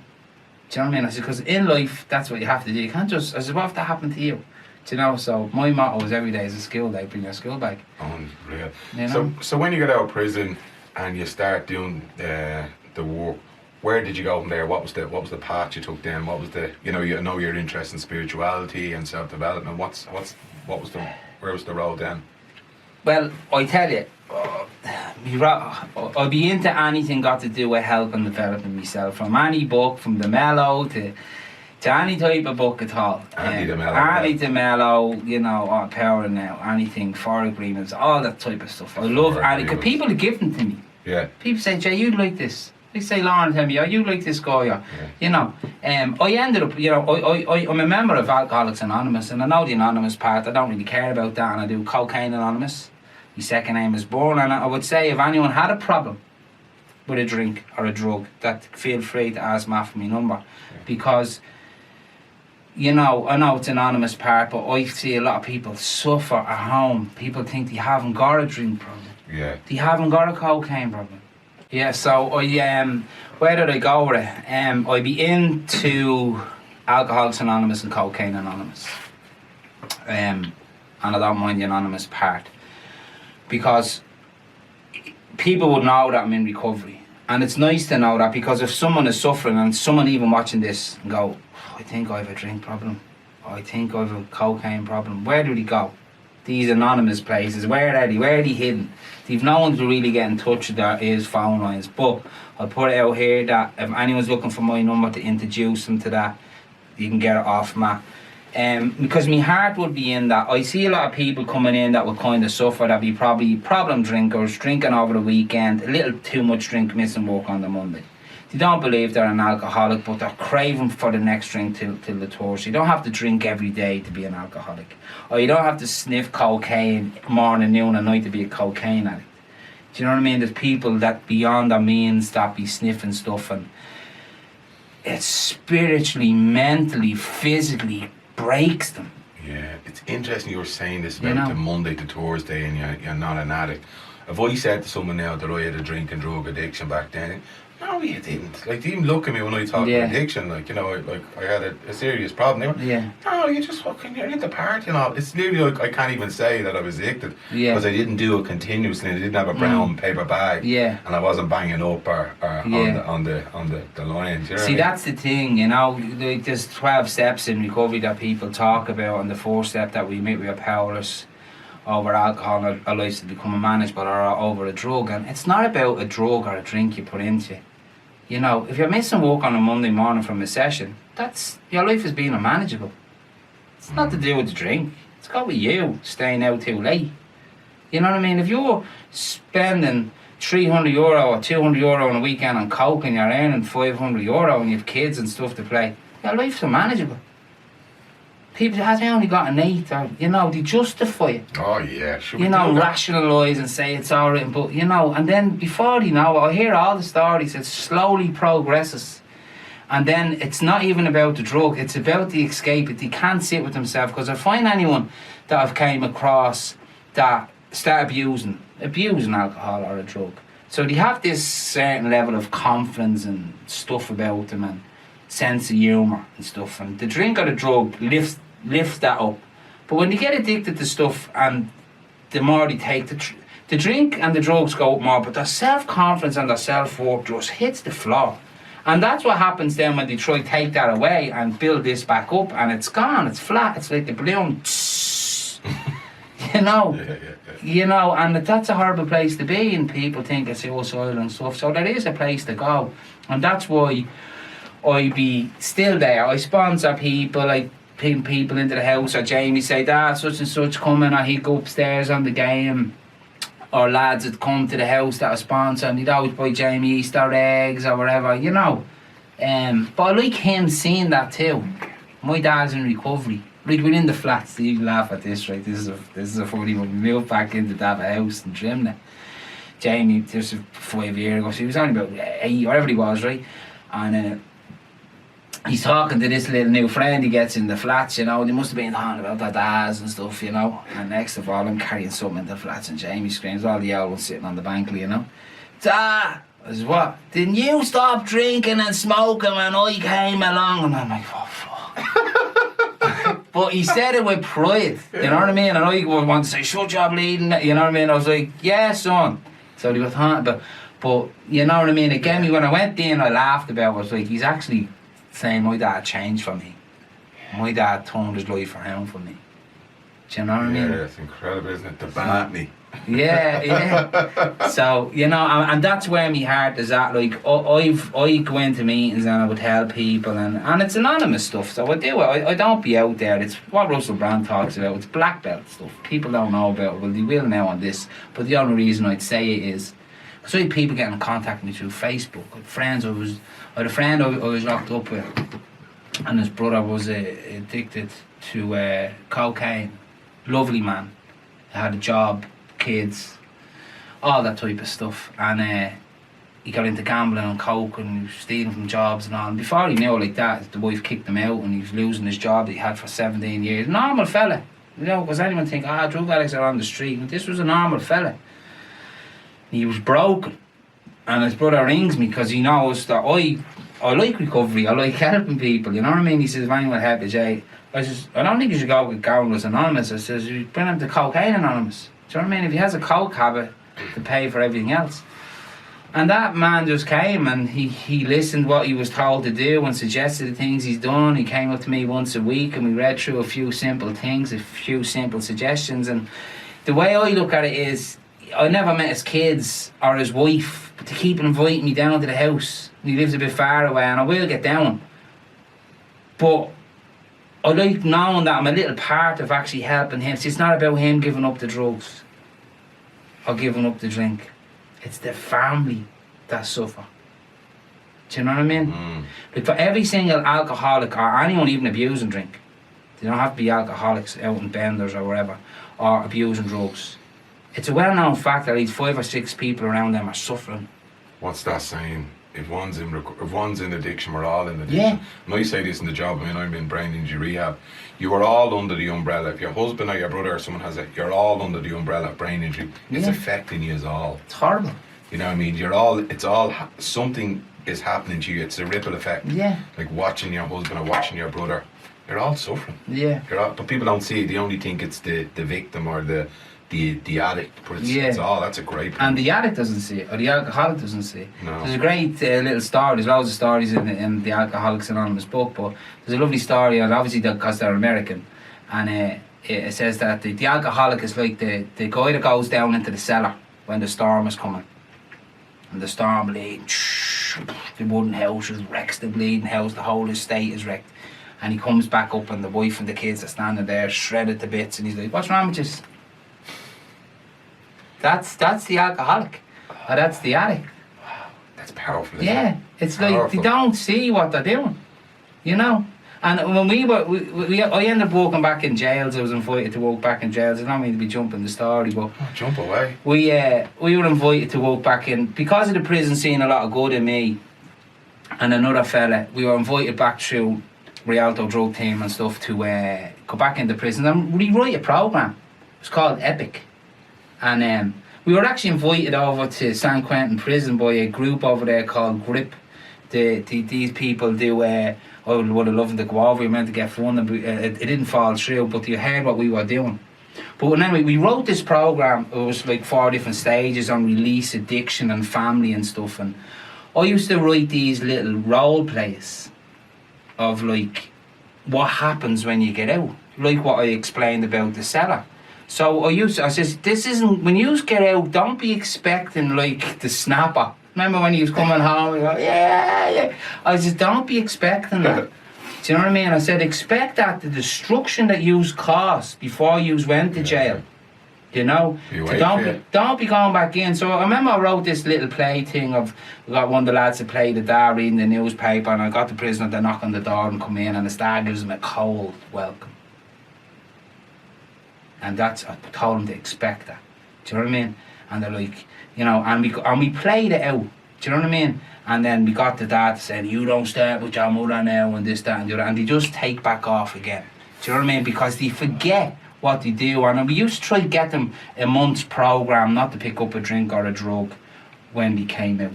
Do you know what I mean? I said, because in life, that's what you have to do. You can't just, I said, what if that happened to you? Do you know? So my motto is every day is a school day, bring your school bag. Unreal. You know? So when you get out of prison and you start doing the work, where did you go from there? What was the path you took then? What was the, you know your interest in spirituality and self-development. Where was the road then? Well, I tell you, I'll be into anything got to do with helping developing myself. From any book, from the Mellow to any type of book at all. Andy the Mellow. Andy the Mellow, you know, Power Now, anything, for agreements, all that type of stuff. I love any, because people are giving to me. Yeah. People say, Jay, you'd like this. They say, Lauren, tell me, oh, you like this guy, or, you know. I ended up, you know, I'm a member of Alcoholics Anonymous, and I know the Anonymous part, I don't really care about that, and I do Cocaine Anonymous. My second name is Byrne, and I would say if anyone had a problem with a drink or a drug, that feel free to ask Matt for my number, because, you know, I know it's anonymous part, but I see a lot of people suffer at home. People think they haven't got a drink problem. Yeah. They haven't got a cocaine problem. Yeah, so where did I go with it? I'd be into Alcoholics Anonymous and Cocaine Anonymous. And I don't mind the anonymous part. Because people would know that I'm in recovery. And it's nice to know that, because if someone is suffering and someone even watching this and go, I think I have a drink problem, I think I have a cocaine problem, where do they go? These anonymous places, where are they hidden? They've no one to really get in touch with their ears, phone lines. But I'll put it out here that if anyone's looking for my number to introduce them to that, you can get it off Matt. Because my heart would be in that. I see a lot of people coming in that will kind of suffer, that be probably problem drinkers, drinking over the weekend, a little too much drink, missing work on the Monday. They don't believe they're an alcoholic, but they're craving for the next drink till they're thirsty. You don't have to drink every day to be an alcoholic. Or you don't have to sniff cocaine morning, noon and night to be a cocaine addict. Do you know what I mean? There's people that beyond their means that be sniffing stuff, and it spiritually, mentally, physically breaks them. Yeah, it's interesting you were saying this about the Monday to Thursday and you're not an addict. If I said to someone now that I had a drink and drug addiction back then, no, you didn't. Like, they even look at me when I talk about addiction, like, you know, I had a serious problem. They were, no, you just fucking, you're in the party and all. It's literally like, I can't even say that I was addicted. Because I didn't do it continuously. I didn't have a brown paper bag. And I wasn't banging up or on the lines. You know See, that's the thing, you know, like, there's 12 steps in recovery that people talk about, and the fourth step that we make, we are powerless over alcohol or allows to become manageable or over a drug. And it's not about a drug or a drink you put into you. You know, if you're missing work on a Monday morning from a session, that's, your life is being unmanageable. It's not to do with the drink. It's got with you staying out too late. You know what I mean? If you're spending €300 or €200 on a weekend on coke and you're earning €500 and you have kids and stuff to play, your life's unmanageable. People that has only got an 8, or, you know, they justify it. Oh yeah, sure. You know, rationalise and say it's alright, but you know, and then before you know it, I hear all the stories, it slowly progresses. And then it's not even about the drug, it's about the escape. They can't sit with themselves, because I find anyone that I've came across that start abusing alcohol or a drug. So they have this certain level of confidence and stuff about them and sense of humour and stuff, and the drink or the drug lifts that up. But when they get addicted to stuff, and the more they take, the drink and the drugs go up more, but their self-confidence and their self-worth just hits the floor. And that's what happens then when they try to take that away and build this back up, and it's gone, it's flat, it's like the balloon. You know, you know, and that's a horrible place to be, and people think it's suicidal and stuff. So there is a place to go, and that's why I be still there. I sponsor people, I pin people into the house, or Jamie say, Dad, such and such coming, or he'd go upstairs on the game, or lads would come to the house that I sponsor and he'd always buy Jamie Easter eggs or whatever, you know. But I like him seeing that too. My dad's in recovery. Like, we're in the flats, you laugh at this, right? This is a funny one. We moved back into that house in Trimley. Jamie, this was 5 years ago, so he was only about 8, whatever he was, right? And he's talking to this little new friend he gets in the flats, you know. They must have been talking about their dads and stuff, you know. And next of all, I'm carrying something in the flats, and Jamie screams, all the old ones sitting on the bank, you know. Dad! I said, what? Didn't you stop drinking and smoking when I came along? And I'm like, oh, fuck. But he said it with pride, you know what I mean? And I wanted to say, shut your bleeding, you know what I mean? I was like, yeah, son. So they were talking about, but you know what I mean? Again, when I went in, I laughed about it. I was like, he's actually saying my dad changed for me. My dad turned his life around for me. Do you know what I mean? Yeah, it's incredible, isn't it? The Batney. Yeah. So, you know, and that's where my heart is at. Like, I go into meetings and I would help people, and it's anonymous stuff, so I do it. I don't be out there. It's what Russell Brand talks about. It's black belt stuff. People don't know about it. Well, they will now on this, but the only reason I'd say it is because I had people getting in contact with me through Facebook. I had a friend I was locked up with, and his brother was addicted to cocaine. Lovely man. He had a job, kids, all that type of stuff, and he got into gambling and coke and he was stealing from jobs and all. And before he knew it like that, the wife kicked him out and he was losing his job that he had for 17 years. Normal fella, you know, because anyone think, drug addicts are on the street. And this was a normal fella. He was broken, and his brother rings me because he knows that I like recovery, I like helping people, you know what I mean? He says, if anyone help you, Jay, I says, I don't think you should go with Gamblers Anonymous. I says, you bring him to Cocaine Anonymous. Do you know what I mean? If he has a coke habit, to pay for everything else. And that man just came and he listened what he was told to do and suggested the things he's done. He came up to me once a week and we read through a few simple things, a few simple suggestions. And the way I look at it is, I never met his kids or his wife, but they keep inviting me down to the house. He lives a bit far away and I will get down. But I like knowing that I'm a little part of actually helping him. See, it's not about him giving up the drugs or giving up the drink. It's the family that suffer. Do you know what I mean? Like for every single alcoholic or anyone even abusing drink, they don't have to be alcoholics out in benders or wherever, or abusing drugs. It's a well-known fact that at least 5 or 6 people around them are suffering. What's that saying? If one's in addiction, we're all in addiction. Yeah. And I say this in the job, I mean, I'm in brain injury rehab. You are all under the umbrella. If your husband or your brother or someone has it, you're all under the umbrella of brain injury. It's affecting you as all. It's horrible. You know what I mean? Something is happening to you. It's a ripple effect. Yeah. Like watching your husband or watching your brother. You're all suffering. Yeah. But people don't see it. They only think it's the victim or the addict. But that's a great point. And the addict doesn't see it, or the alcoholic doesn't see it. No. There's a great little story. There's loads of stories in the Alcoholics Anonymous book, but there's a lovely story, and obviously because they're American, and it says that the alcoholic is like the guy that goes down into the cellar when the storm is coming. And the storm bleeding, the wooden house is wrecked, the bleeding house, the whole estate is wrecked. And he comes back up and the wife and the kids are standing there shredded to bits, and he's like, what's wrong with you? That's the alcoholic. Or that's the addict. That's powerful, isn't it? Yeah. It's like they don't see what they're doing. You know? And when I ended up walking back in jails. I was invited to walk back in jails. I don't mean to be jumping the story, but jump away. We were invited to walk back in because of the prison seeing a lot of good in me and another fella. We were invited back through Rialto drug team and stuff to go back into prison and rewrite a program. It's called Epic, and we were actually invited over to San Quentin prison by a group over there called Grip. These people do. I would have loved to go over. We meant to get funding, but it didn't fall through. But you heard what we were doing. But anyway, we wrote this program. It was like 4 different stages on release, addiction, and family and stuff. And I used to write these little role plays of like what happens when you get out, like what I explained about the cellar. So I says, this isn't, when you get out, don't be expecting like the snapper. Remember when he was coming home, and go, yeah. I said, don't be expecting that. Do you know what I mean? I said, expect that the destruction that yous caused before yous went to jail. You know? So don't be going back in. So I remember I wrote this little play thing of, we got one of the lads to play the dad reading the newspaper, and I got the prisoner to knock on the door and come in, and the star gives him a cold welcome. And I told him to expect that. Do you know what I mean? And they're like, you know, and we played it out. Do you know what I mean? And then we got the dad saying, you don't start with your mother now and this, that and the other. And they just take back off again. Do you know what I mean? Because they forget what they do. And we used to try to get them a month's program not to pick up a drink or a drug when they came out.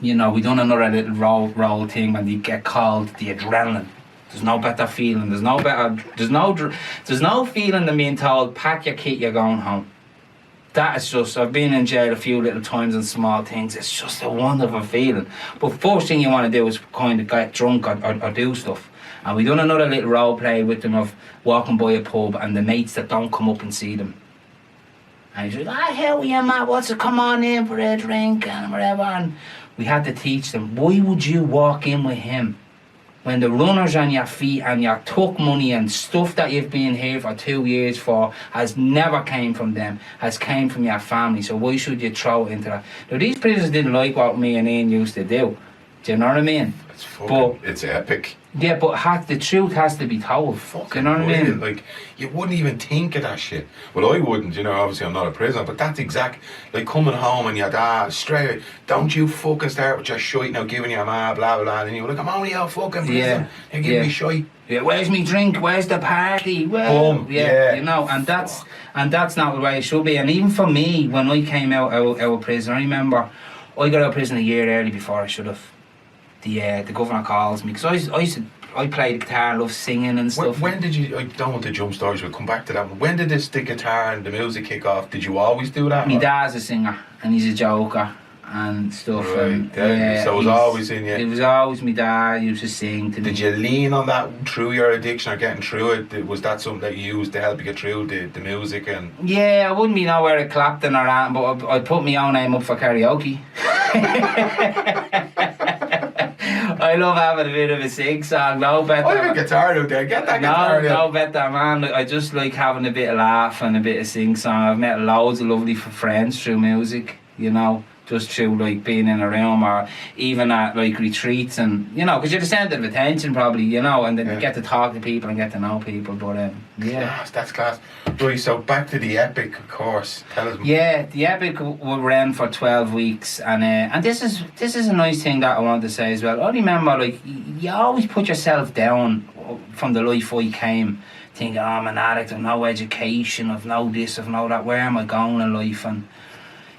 You know, we done another little roll thing when they get called the adrenaline. There's no better feeling. There's no feeling than being told, pack your kit, you're going home. That is just, I've been in jail a few little times and small things. It's just a wonderful feeling. But first thing you want to do is kind of get drunk or do stuff. And we done another little role play with them of walking by a pub and the mates that don't come up and see them. And he's like, hell yeah, Matt, what's it? Come on in for a drink and whatever. And we had to teach them, why would you walk in with him when the runners on your feet and your tuck money and stuff that you've been here for 2 years for has never came from them, has came from your family, so why should you throw it into that? Now these prisoners didn't like what me and Ian used to do. Do you know what I mean? It's epic. Yeah, but the truth has to be told. Do you know what I mean? Like, you wouldn't even think of that shit. Well, I wouldn't, you know, obviously I'm not a prisoner, but that's exact, like coming home and your dad, straight away, don't you fucking start with your shite now, giving your ma, blah, blah, blah, and you're like, I'm only out fucking prison, and giving me shite. Yeah, where's me drink? Where's the party? Well, Boom. you know, and that's not the way it should be. And even for me, when I came out of prison, I remember I got out of prison a year early before I should have. The governor calls me because I played guitar, love singing and stuff. When did you? I don't want to jump stories. We'll come back to that. When did the guitar and the music kick off? Did you always do that? My dad's a singer and he's a joker and stuff. Right, and, so it was always in you. It was always my dad used to sing to me. Did you lean on that through your addiction or getting through it? Was that something that you used to help you get through the music and? Yeah, I wouldn't be nowhere at Clapton or that, but I put my own name up for karaoke. I love having a bit of a sing song. No better. I have a guitar out there. Get that guitar out. No better, man. I just like having a bit of laugh and a bit of sing song. I've met loads of lovely friends through music. You know, just through like being in a room or even at like retreats, and you know, because you're the centre of attention probably, you know, and then you get to talk to people and get to know people. But That's class. Right, so back to the epic, of course. Tell us. Yeah, the epic will run for 12 weeks, and this is a nice thing that I want to say as well. I remember, like, you always put yourself down from the life I came, thinking, oh, I'm an addict, I've no education, I've no this, I've no that, where am I going in life?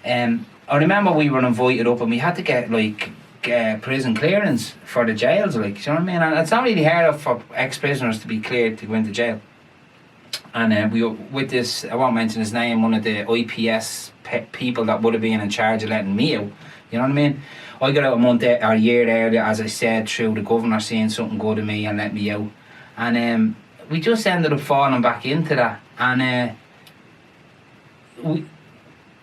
And I remember we were invited up and we had to get like prison clearance for the jails, like, do you know what I mean? And it's not really hard for ex-prisoners to be cleared to go into jail. And we were with this, I won't mention his name, one of the IPS people that would have been in charge of letting me out, you know what I mean? I got out a year earlier, as I said, through the governor seeing something good in me and let me out. And we just ended up falling back into that. And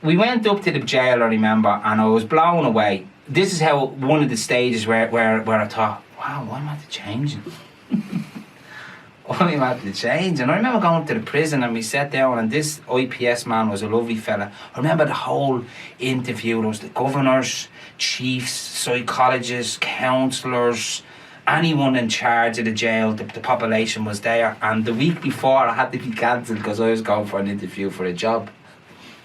we went up to the jail, I remember, and I was blown away. This is how one of the stages where I thought, wow, why am I changing? Why am I changing? And I remember going to the prison and we sat down and this IPS man was a lovely fella. I remember the whole interview. There was the governors, chiefs, psychologists, counsellors, anyone in charge of the jail, the population was there. And the week before I had to be cancelled because I was going for an interview for a job.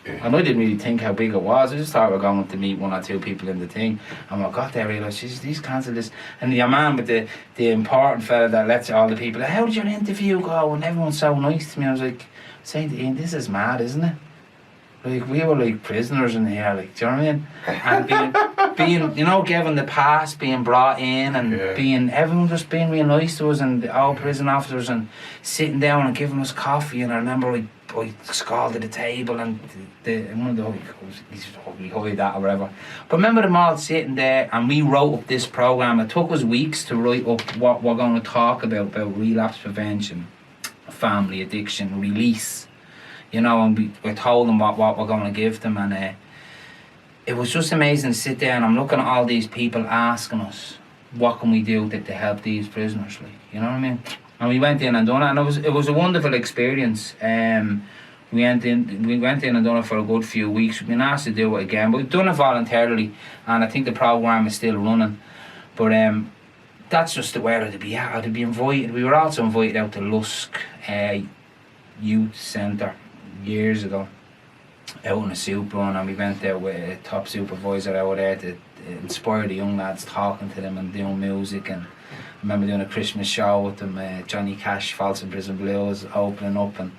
And I didn't really think how big it was. I just thought we were going to meet one or two people in the thing. And when I got there, I realised, Jesus, these cancelled this. And the man with the important fella that lets all the people, how did your interview go? And everyone's so nice to me. I was like, saying to Ian, this is mad, isn't it? Like, we were like prisoners in here, like, do you know what I mean? And being you know, given the pass, being brought in and being, everyone just being real nice to us and all prison officers and sitting down and giving us coffee. And I remember I scalded the table and one of the he's probably hide that or whatever. But remember them all sitting there and we wrote up this programme. It took us weeks to write up what we're going to talk about relapse prevention, family addiction, release. You know, and we told them what we're going to give them, and it was just amazing to sit there and I'm looking at all these people asking us, what can we do to help these prisoners, like, you know what I mean? And we went in and done it, and it was a wonderful experience. We went in and done it for a good few weeks. We've been asked to do it again, but we've done it voluntarily, and I think the programme is still running. But that's just where I'd be at. I'd be invited. We were also invited out to Lusk Youth Centre years ago, out in a soup run, and we went there with a top supervisor out there to inspire the young lads, talking to them and doing music. And I remember doing a Christmas show with them, Johnny Cash, Folsom Prison Blues opening up and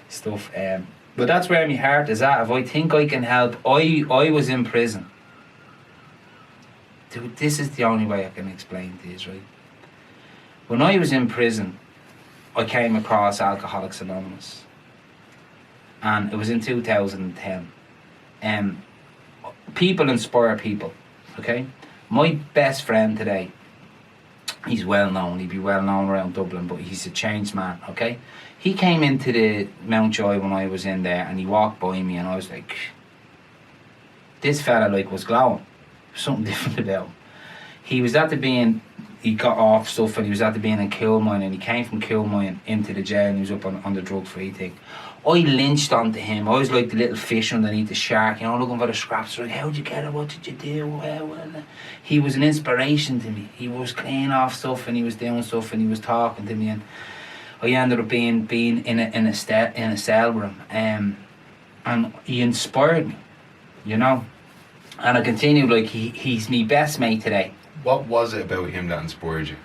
stuff. But that's where my heart is at. If I think I can help, I was in prison. Dude, this is the only way I can explain this, right? When I was in prison, I came across Alcoholics Anonymous. And it was in 2010. People inspire people, okay? My best friend today, he's well known, he'd be well known around Dublin, but he's a changed man, okay? He came into the Mountjoy when I was in there and he walked by me and I was like, this fella like was glowing. Something different about him. He was at the being, he got off stuff and he was at the being in Kilmine, and he came from Kilmine into the jail and he was up on the drug-free thing. I lynched onto him. I was like the little fish underneath the shark, you know, looking for the scraps. Like, how'd you get it? What did you do? Well. He was an inspiration to me. He was cleaning off stuff and he was doing stuff and he was talking to me, and I ended up being in a cell room. And he inspired me, you know. And I continued, like, he's my best mate today. What was it about him that inspired you?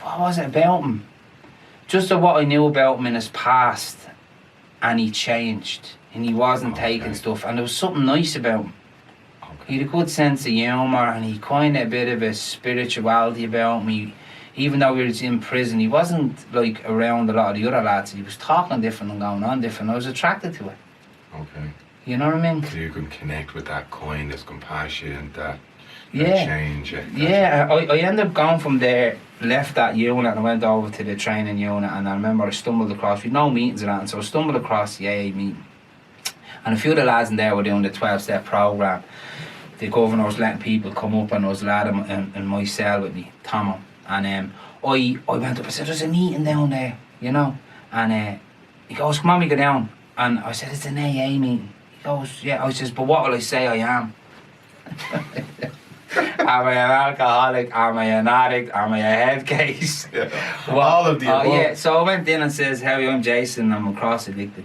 What was it about him? Just what I knew about him in his past, and he changed, and he wasn't taking stuff, and there was something nice about him. He had a good sense of humour, and he kind of a bit of a spirituality about him. Even though he was in prison, he wasn't like around a lot of the other lads. He was talking different and going on different. I was attracted to it. Okay. You know what I mean? So you can connect with that kindness, compassion, that change. Yeah, I ended up going from there, left that unit and I went over to the training unit, and I remember I stumbled across, we had no meetings around, and so I stumbled across the AA meeting. And a few of the lads in there were doing the 12-step programme. The governor was letting people come up, and there was a lad in my cell with me, Tomo. And I went up, I said, there's a meeting down there, you know. And he goes, come on, we go down. And I said, it's an AA meeting. He goes, yeah. I says, but what will I say I am? Am I an alcoholic? Am I an addict? Am I a head case? Yeah. Well, All of the above. yeah. So I went in and says, "How are you? I'm Jason. I'm a cross addicted."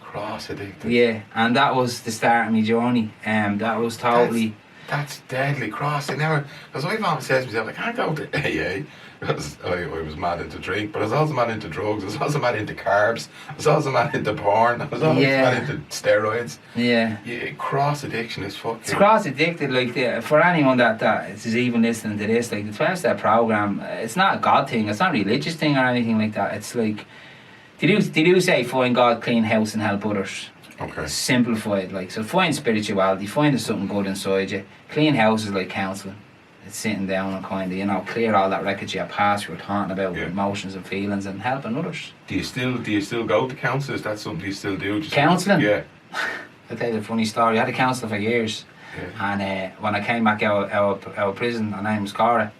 Cross addicted. Yeah, and that was the start of my journey. That was totally. That's deadly cross. Because my mom says to me, I can't go to AA because I was mad into drink, but I was also mad into drugs. I was also mad into carbs. I was also mad into porn. I was also mad into steroids. Yeah. Cross addiction is fucking. It's cross addicted. Like for anyone that is even listening to this, like the 12-step program, it's not a God thing. It's not a religious thing or anything like that. It's like they do say find God, clean house, and help others. Okay. Simplified, like, so find spirituality, find there's something good inside you. Clean house is like counselling. It's sitting down and kind of, clear all that wreckage you past, you're talking about emotions and feelings and helping others. Do you still go to counsellor? Is that something you still do? Counselling? Yeah. I'll tell you a funny story. I had a counsellor for years. Yeah. And when I came back out of prison, her name was Cara.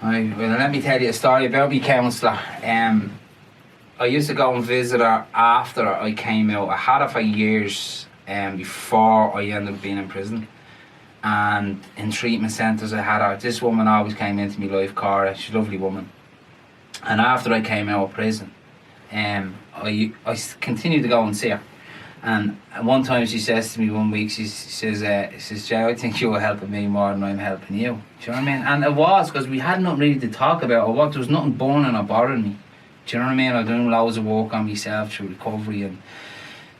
Well, let me tell you a story about my counsellor. I used to go and visit her after I came out. I had her for years before I ended up being in prison. And in treatment centres I had her. This woman always came into my life, Cara. She's a lovely woman. And after I came out of prison, I continued to go and see her. And one time she says to me one week, she says, Jay, I think you're helping me more than I'm helping you. Do you know what I mean? And it was, because we had nothing really to talk about, or there was nothing burning or bothering me. Do you know what I mean? I've done loads of work on myself through recovery and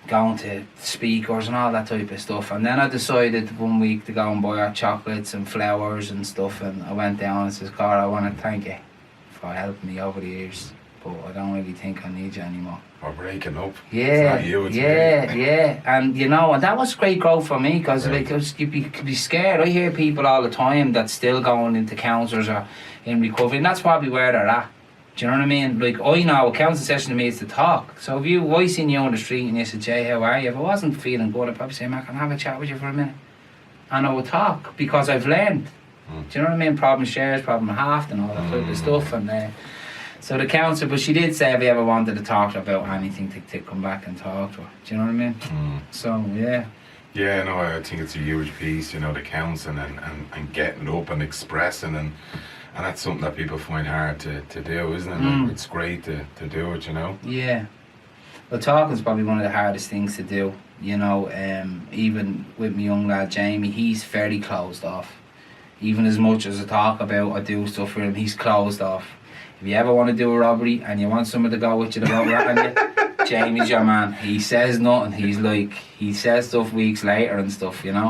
going to speakers and all that type of stuff. And then I decided one week to go and buy her chocolates and flowers and stuff. And I went down and says, Cara, I want to thank you for helping me over the years, but I don't really think I need you anymore. Or breaking up. Yeah, it's not you, it's me. yeah. And and that was great growth for me, because like you'd be scared. I hear people all the time that's still going into counsellors or in recovery, and that's probably where they're at. Do you know what I mean? Like, I know a counselling session to me is to talk. So if I seen you on the street and you said, Jay, how are you? If I wasn't feeling good, I'd probably say, man, can I have a chat with you for a minute? And I would talk, because I've learned. Do you know what I mean? Problem shared, problem halved, and all that type of stuff. And so the counsellor, but she did say if you ever wanted to talk to her about anything, to come back and talk to her. Do you know what I mean? So, yeah. Yeah, no, I think it's a huge piece, the counselling and getting up and expressing, and that's something that people find hard to do, isn't it? Like, it's great to do it, Yeah. Well, talking's probably one of the hardest things to do, even with my young lad Jamie, he's fairly closed off. Even as much as I talk about or do stuff for him, he's closed off. If you ever want to do a robbery and you want someone to go with you to go ratting you, Jamie's your man. He says nothing. He says stuff weeks later and stuff, Yeah.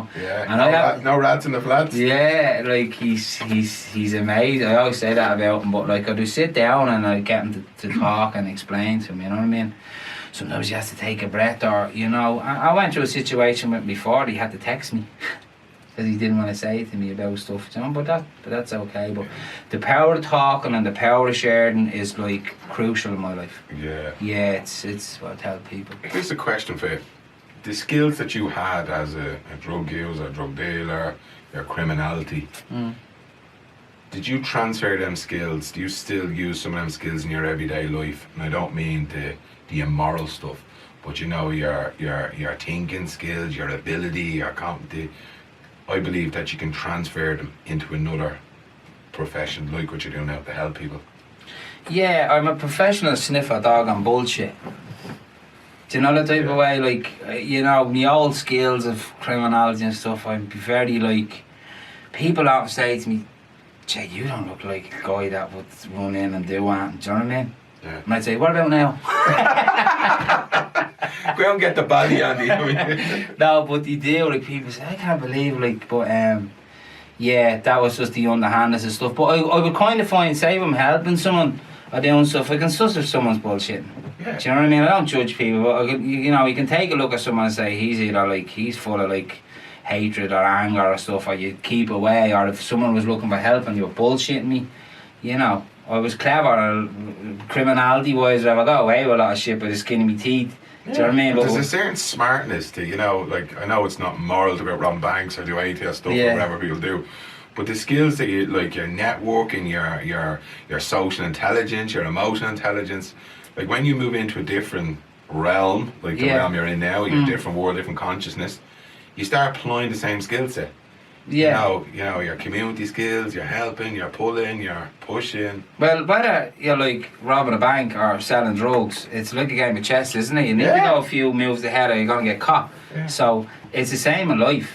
And no rats in the flats. Yeah, like he's amazing. I always say that about him, but like I do sit down and I get him to talk and explain to him, you know what I mean? Sometimes he has to take a breath, or I went through a situation with him before. He had to text me. Because he didn't want to say it to me about stuff, but that's okay. But the power of talking and the power of sharing is like crucial in my life. Yeah, it's what I tell people. Here's a question for you: the skills that you had as a drug user, drug dealer, your criminality, did you transfer them skills? Do you still use some of them skills in your everyday life? And I don't mean the immoral stuff, but your thinking skills, your ability, your competency. I believe that you can transfer them into another profession, like what you're doing now, to help people. Yeah, I'm a professional sniffer dog on bullshit. Do you know the type of way, like, my old skills of criminology and stuff, I'd be very like, people often say to me, Jay, you don't look like a guy that would run in and do that, do you know what I mean? Yeah. And I'd say, what about now? Go and get the body on you. No, but they do, like, people say, I can't believe, like, but yeah, that was just the underhandedness and stuff. But I would kind of find, say if I'm helping someone or doing stuff, I can suss if someone's bullshitting. Yeah. Do you know what I mean? I don't judge people, but you can take a look at someone and say he's either like, he's full of like hatred or anger or stuff, or you keep away, or if someone was looking for help and you were bullshitting me, I was clever, criminality wise, I would go away with a lot of shit by the skin of my teeth. Do you know what I mean? But there's a certain smartness to, like, I know it's not moral to go rob banks or do ATS stuff or whatever people do, but the skills that you, like your networking, your social intelligence, your emotional intelligence, like when you move into a different realm, like the Yeah. realm you're in now, your different world, different consciousness, you start applying the same skill set. Yeah. You know, your community skills, you're helping, you're pulling, you're pushing. Well, whether you're like robbing a bank or selling drugs, it's like a game of chess, isn't it? You need to Yeah. go a few moves ahead or you're going to get caught. Yeah. So it's the same in life.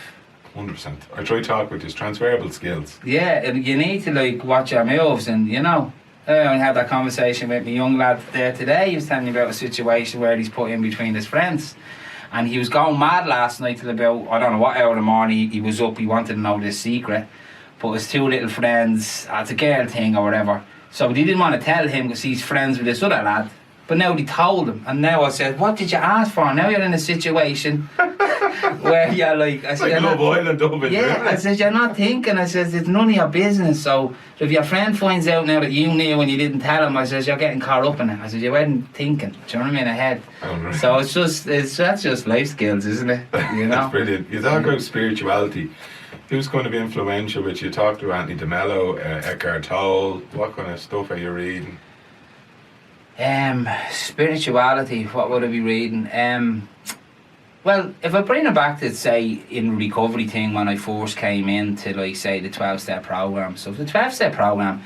100%. I try to talk with this transferable skills. Yeah, and you need to like watch your moves, and you know, I only had that conversation with my young lad there today. He was telling me about a situation where he's put in between his friends, and he was going mad last night till about, I don't know what hour of the morning he was up. He wanted to know this secret, but his two little friends, it's a girl thing or whatever, so he didn't want to tell him because he's friends with this other lad. But now they told him, and now I said, what did you ask for? Now you're in a situation where you're like, I It's said, like "You're Love not-" Island of it, yeah, isn't I it? said, you're not thinking. I said, it's none of your business. So if your friend finds out now that you knew and you didn't tell him, I said, you're getting caught up in it. I said, you weren't thinking. Do you know what I mean? Ahead. Unreal. So that's just life skills, isn't it? You know? That's brilliant. You talk about spirituality. Who's going to be influential with you? Talk to Anthony DeMello, Eckhart Tolle. What kind of stuff are you reading? Spirituality, what would I be reading? Well, if I bring it back to, say, in recovery thing when I first came into, like, say, the 12-step program. So the 12-step program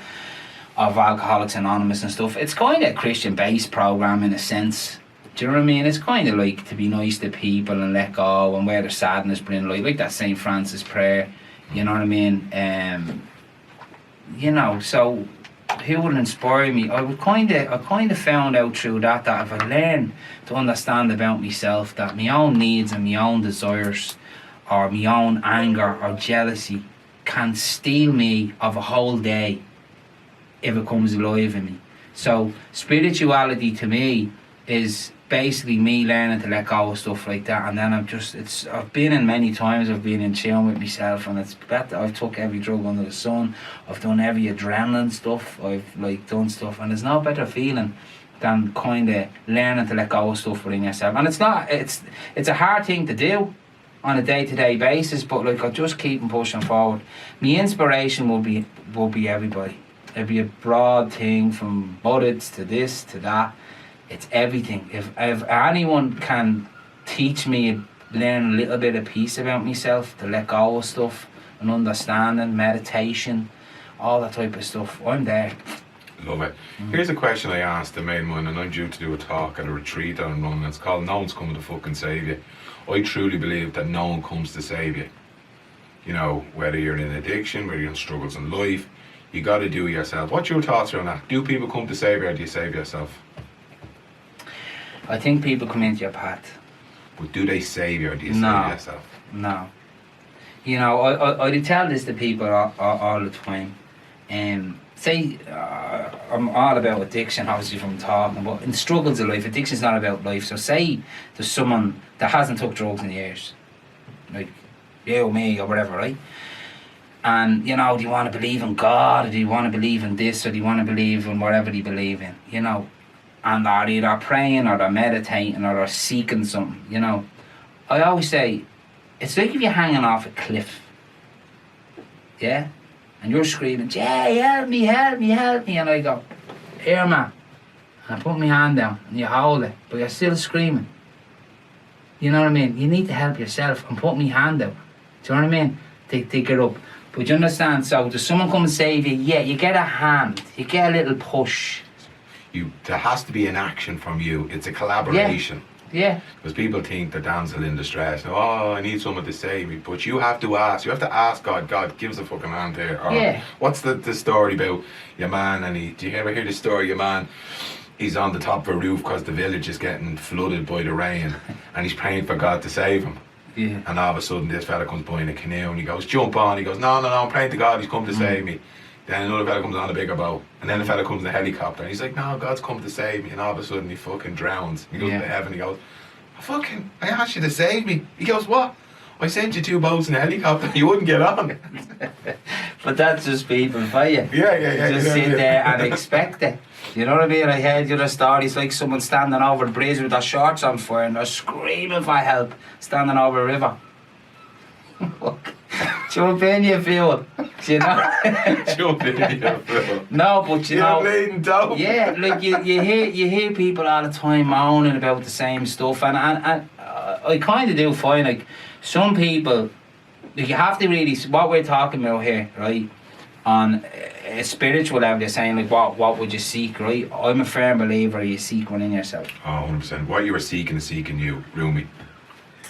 of Alcoholics Anonymous and stuff, it's kind of a Christian-based program in a sense. Do you know what I mean? It's kind of like to be nice to people and let go and wear their sadness, bring like that St. Francis prayer. You know what I mean? You know, so who would inspire me? I kind of found out through that if I learn to understand about myself, that my own needs and my own desires or my own anger or jealousy can steal me of a whole day if it comes alive in me. So spirituality to me is basically me learning to let go of stuff like that, and then I've been in many times, I've been in tune with myself, and it's better. I've took every drug under the sun, I've done every adrenaline stuff, I've like done stuff, and there's no better feeling than kind of learning to let go of stuff within yourself. And it's a hard thing to do on a day-to-day basis, but like I just keep pushing forward. My inspiration will be everybody. It'll be a broad thing from bullets to this to that. It's everything. If anyone can teach me, learn a little bit of peace about myself, to let go of stuff, and understanding, meditation, all that type of stuff, I'm there. Love it. Here's a question I asked the main one, and I'm due to do a talk at a retreat that I'm running. It's called No One's Coming to Fucking Save You. I truly believe that no one comes to save you. You know, whether you're in addiction, whether you're in struggles in life, you got to do it yourself. What's your thoughts around that? Do people come to save you, or do you save yourself? I think people come into your path. But do they save you, or do you No. save yourself? No. You know, I do tell this to people all the time. Say, I'm all about addiction, obviously, from talking, but in struggles of life, addiction's not about life. So say there's someone that hasn't took drugs in years, like you or me or whatever, right? And, you know, do you want to believe in God, or do you want to believe in this, or do you want to believe in whatever they believe in, you know? And they're either praying, or they're meditating, or they're seeking something, you know? I always say, it's like if you're hanging off a cliff, yeah? And you're screaming, Jay, help me, help me, help me. And I go, here, man. And I put my hand down, and you hold it, but you're still screaming. You know what I mean? You need to help yourself and put my hand out. Do you know what I mean? To get up. But you understand, so does someone come and save you? Yeah, you get a hand. You get a little push. There has to be an action from you. It's a collaboration. Yeah. Because people think they're damsel in distress. Oh, I need someone to save me. But you have to ask. You have to ask God. God, give us a fucking hand here. Or Yeah. what's the story about your man? And do you ever hear the story? Your man, he's on the top of a roof because the village is getting flooded by the rain, and he's praying for God to save him. Yeah. And all of a sudden, this fella comes by in a canoe, and he goes, "Jump on!" He goes, "No, I'm praying to God. He's come to save me." Then another fella comes on a bigger boat, and then a fella comes in a helicopter, and he's like, "No, God's come to save me." And all of a sudden, he fucking drowns. He goes to heaven. He goes, I asked you to save me. He goes, "What? I sent you 2 boats in a helicopter. You wouldn't get on." But that's just people for you. Yeah. Just sit there and expect it. You know what I mean? I heard the other stories, like someone standing over the bridge with their shorts on fire and they're screaming for help, standing over a river. Do Jump in, you fool. You know? Jump in, you fool. No, but you You're know. bleeding dope. Yeah, like you hear people all the time moaning about the same stuff, and I kind of do find like some people, like you have to really what we're talking about here, right? On a spiritual level, they're saying like what would you seek, right? I'm a firm believer you seek one in yourself. Oh, 100%. What you were seeking is seeking you, Rumi.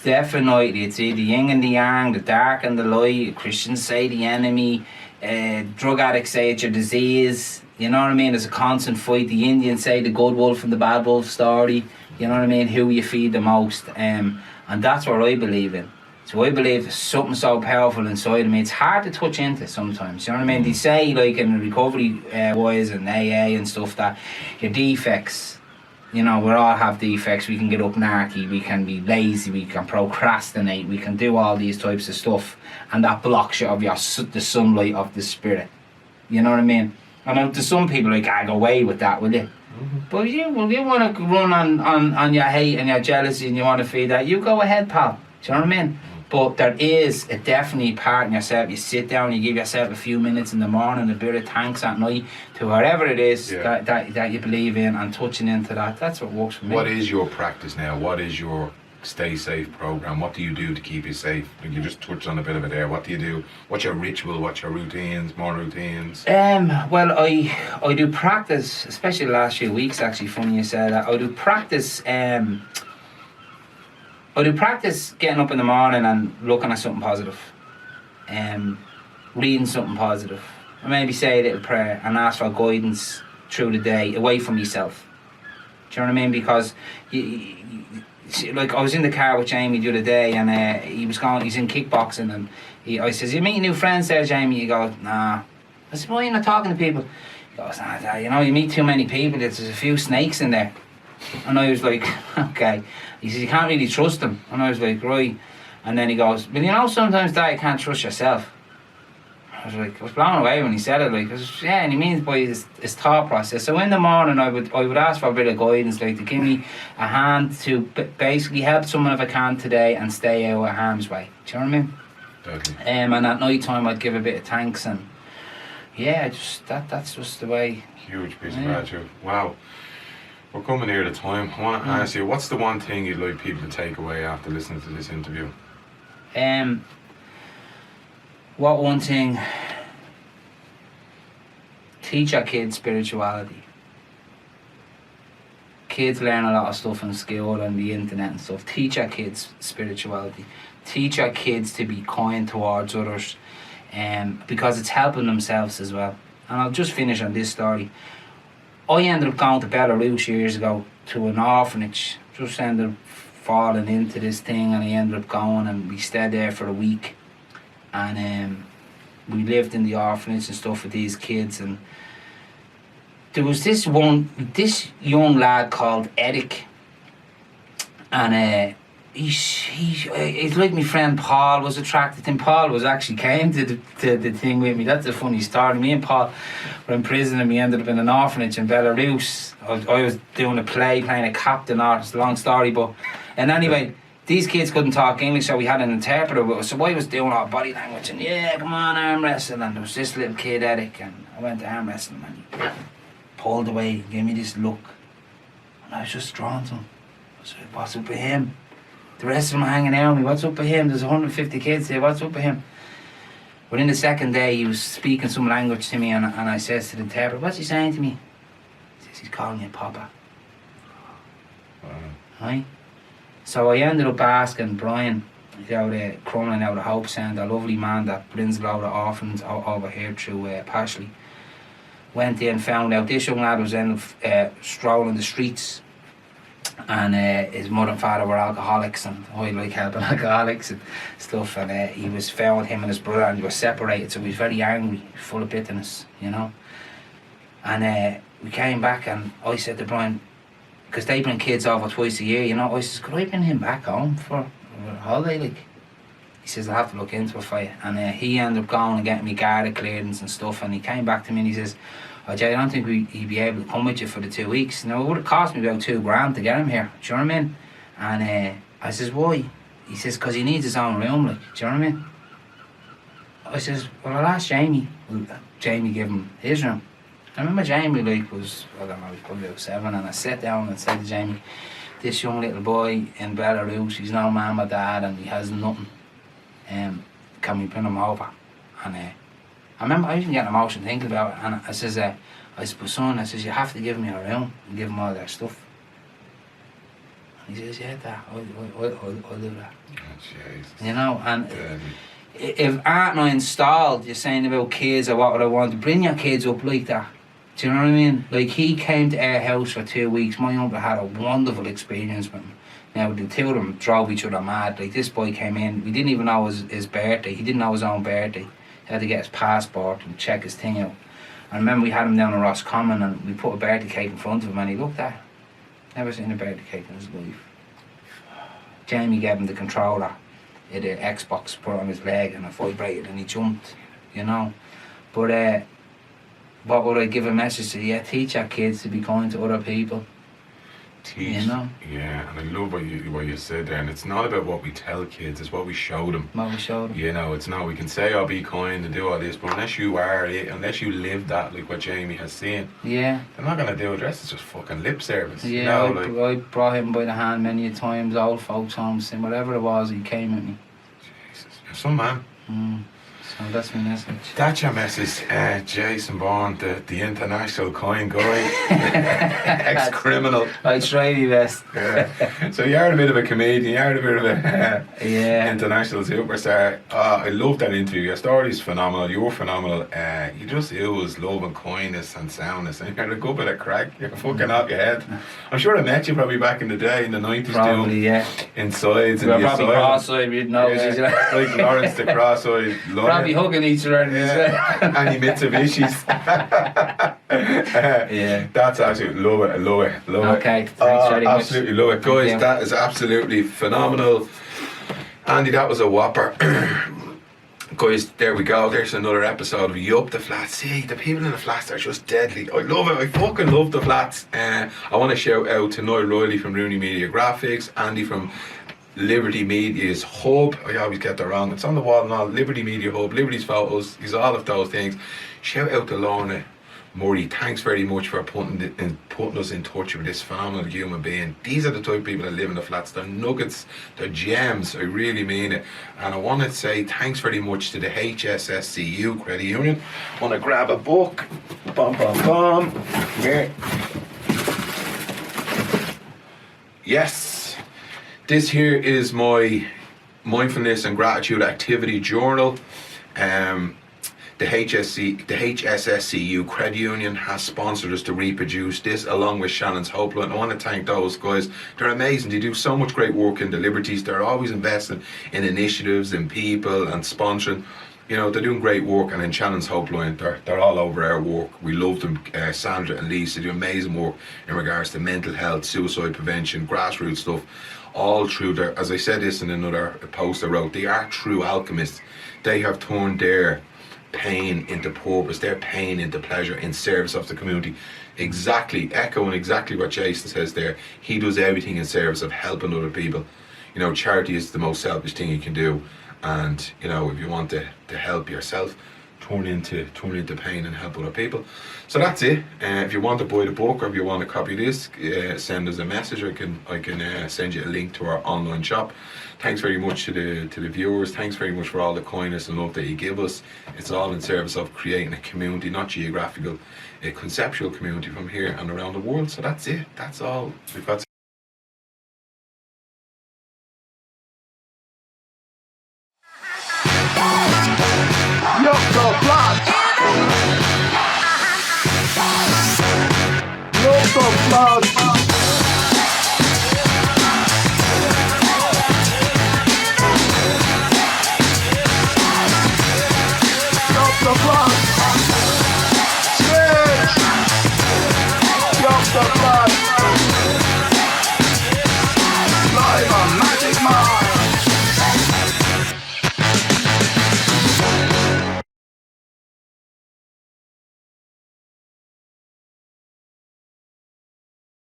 Definitely, it's the yin and the yang, the dark and the light. Christians say the enemy, drug addicts say it's your disease. You know what I mean? There's a constant fight. The Indians say the good wolf and the bad wolf story. You know what I mean? Who you feed the most, and that's what I believe in. So I believe there's something so powerful inside of me. It's hard to touch into sometimes. You know what I mean? They say like in recovery wise and AA and stuff that your defects. You know, we all have defects. We can get up narky, we can be lazy, we can procrastinate, we can do all these types of stuff, and that blocks you of the sunlight of the spirit. You know what I mean? And to some people, like, I go away with that, will you? Mm-hmm. But you want to run on your hate and your jealousy, and you want to feed that, you go ahead, pal. Do you know what I mean? But there is a definitely part in yourself. You sit down, you give yourself a few minutes in the morning, a bit of thanks at night to whatever it is that you believe in, and touching into that. That's what works for me. What is your practice now? What is your stay safe program? What do you do to keep you safe? You just touched on a bit of it there. What do you do? What's your ritual? What's your routines? More routines? Well, I do practice, especially the last few weeks. Actually, funny you said that. I do practice. I do practice getting up in the morning and looking at something positive, reading something positive. I maybe say a little prayer and ask for guidance through the day, away from yourself. Do you know what I mean? Because like I was in the car with Jamie the other day, and he's in kickboxing, and I says, "You meet new friends there, Jamie?" He goes, "Nah." I said, "Why are you not talking to people?" He goes, "Nah, you know, you meet too many people. There's a few snakes in there." And I was like, okay. He says, you can't really trust them. And I was like, right. And then he goes, well, you know, sometimes that you can't trust yourself. I was like, I was blown away when he said it. Like, yeah, and he means by his thought process. So in the morning, I would ask for a bit of guidance, like to give me a hand to basically help someone if I can today and stay out of harm's way. Do you know what I mean? Totally. And at night time, I'd give a bit of thanks, and yeah, that's just the way. Huge piece of gratitude. Wow. We're coming near the time. I want to ask you, what's the one thing you'd like people to take away after listening to this interview? What one thing? Teach our kids spirituality. Kids learn a lot of stuff in school and the internet and stuff. Teach our kids spirituality. Teach our kids to be kind towards others, because it's helping themselves as well. And I'll just finish on this story. I ended up going to Belarus years ago to an orphanage. Just ended up falling into this thing, and I ended up going, and we stayed there for a week. And we lived in the orphanage and stuff with these kids. And there was this young lad called Eric. And he's like my friend Paul was attracted to him. Paul was actually came to the thing with me. That's a funny story. Me and Paul were in prison, and we ended up in an orphanage in Belarus. I was doing a play, playing a captain. It's a long story, but and anyway, these kids couldn't talk English, so we had an interpreter with us. So I was doing all body language and yeah, come on, arm wrestling. And there was this little kid, Eric, and I went to arm wrestling, and he pulled away, gave me this look, and I was just drawn to him. I said, what's up with him? The rest of them are hanging out with me. What's up with him? There's 150 kids here. What's up with him? But in the second day, he was speaking some language to me, and I says to the interpreter, what's he saying to me? He says, he's calling me Papa. Wow. Right? So I ended up asking Brian, he's out there crumbling out of Hope Sound, a lovely man that brings a lot of orphans over here through Pashley. Went in, found out this young lad was strolling the streets, and his mother and father were alcoholics, and I like helping alcoholics and stuff, and he was found, him and his brother, and they were separated, so he was very angry, full of bitterness, you know. And we came back, and I said to Brian, because they bring kids over twice a year, you know, I says, could I bring him back home for a holiday, like? He says, I'll have to look into it for you. And he ended up going and getting me Garda clearance and stuff, and he came back to me and he says, oh, Jay, I don't think he'd be able to come with you for the 2 weeks. Now, it would have cost me about $2,000 to get him here, do you know what I mean? And I says, why? He says, because he needs his own room, like, do you know what I mean? I says, well, I'll ask Jamie. Jamie gave him his room. I remember Jamie like was, I don't know, he was probably about 7, and I sat down and said to Jamie, this young little boy in Belarus, he's no mum or dad and he has nothing. Can we bring him over? And I remember I was getting emotional thinking about it, and I says, but son, I says, you have to give him your room and give him all their stuff. And he says, yeah, Dad, I'll do that. Oh, Jesus. You know, and Deadly. if Art and I installed, you're saying about kids or what would I want to bring your kids up like that. Do you know what I mean? Like, he came to our house for 2 weeks. My uncle had a wonderful experience with him. Now, the two of them drove each other mad. Like, this boy came in, we didn't even know his birthday. He didn't know his own birthday. He had to get his passport and check his thing out. I remember we had him down in Roscommon and we put a birthday cake in front of him and he looked at it. Never seen a birthday cake in his life. Jamie gave him the controller. He had an Xbox put on his leg and it vibrated and he jumped, you know. But what would I give a message to? Yeah, teach our kids to be kind to other people. Teach. You know? Yeah, and I love what you said there. And it's not about what we tell kids, it's what we show them. What we showed them. You know, it's not, we can say, oh, be kind and do all this, but unless you live that, like what Jamie has seen, Yeah. they're not going to do it. The rest is just fucking lip service. Yeah, You know, I brought him by the hand many a times, old folks' homes, and whatever it was, he came with me. Jesus, you're some man. So that's my message. That's your message, Jason Byrne, the international coin guy, ex-criminal. I try my best. Yeah. So you are a bit of a comedian, you are a bit of a Yeah. international superstar. I love that interview. Your story's phenomenal. You're phenomenal. You just ooze love and kindness and soundness, and you're a good bit of crack. You're fucking out your head. I'm sure I met you probably back in the day in the 90s. Probably, doing yeah. insides. We were and the probably asylum. cross-eyed, we'd know. Yeah, like Lawrence the cross-eyed lawyer. Probably hugging each other. Yeah. Any Mitsubishis. Yeah. That's absolutely love it. I love it. Love Okay, it. thanks very much. Absolutely love it, Thank guys. you. That is absolutely phenomenal. Andy, that was a whopper. Guys, there we go. There's another episode of You Up the Flats. See, the people in the flats are just deadly. I love it. I fucking love the flats. I want to shout out to Noel Riley from Rooney Media Graphics, Andy from Liberty Media's Hub. I always get that wrong. It's on the wall and all. Liberty Media Hub, Liberty's Photos. He's all of those things. Shout out to Lorna Murray. Thanks very much for putting us in touch with this phenomenal human being. These are the type of people that live in the flats. They're nuggets. They're gems. I really mean it. And I want to say thanks very much to the HSSCU Credit Union. I want to grab a book. Bum, bum, bum. Here. Yes. This here is my mindfulness and gratitude activity journal. The HSSCU Credit Union has sponsored us to reproduce this along with Shannon's Hopeline. I want to thank those guys. They're amazing. They do so much great work in the Liberties. They're always investing in initiatives and people and sponsoring. You know, they're doing great work, and in Shannon's Hopeline, they're all over our work. We love them. Sandra and Lisa do amazing work in regards to mental health, suicide prevention, grassroots stuff, all through their, as I said this in another post I wrote, they are true alchemists. They have turned their pain into purpose, their pain into pleasure in service of the community. Exactly, echoing exactly what Jason says there. He does everything in service of helping other people. You know, charity is the most selfish thing you can do. And you know, if you want to help yourself, turn into pain and help other people. So that's it. If you want to buy the book or if you want to copy this, send us a message. I can send you a link to our online shop. Thanks very much to the viewers. Thanks very much for all the kindness and love that you give us. It's all in service of creating a community, not geographical, a conceptual community from here and around the world. So that's it. That's all we've got. You Up the Flats. You Up the Flats.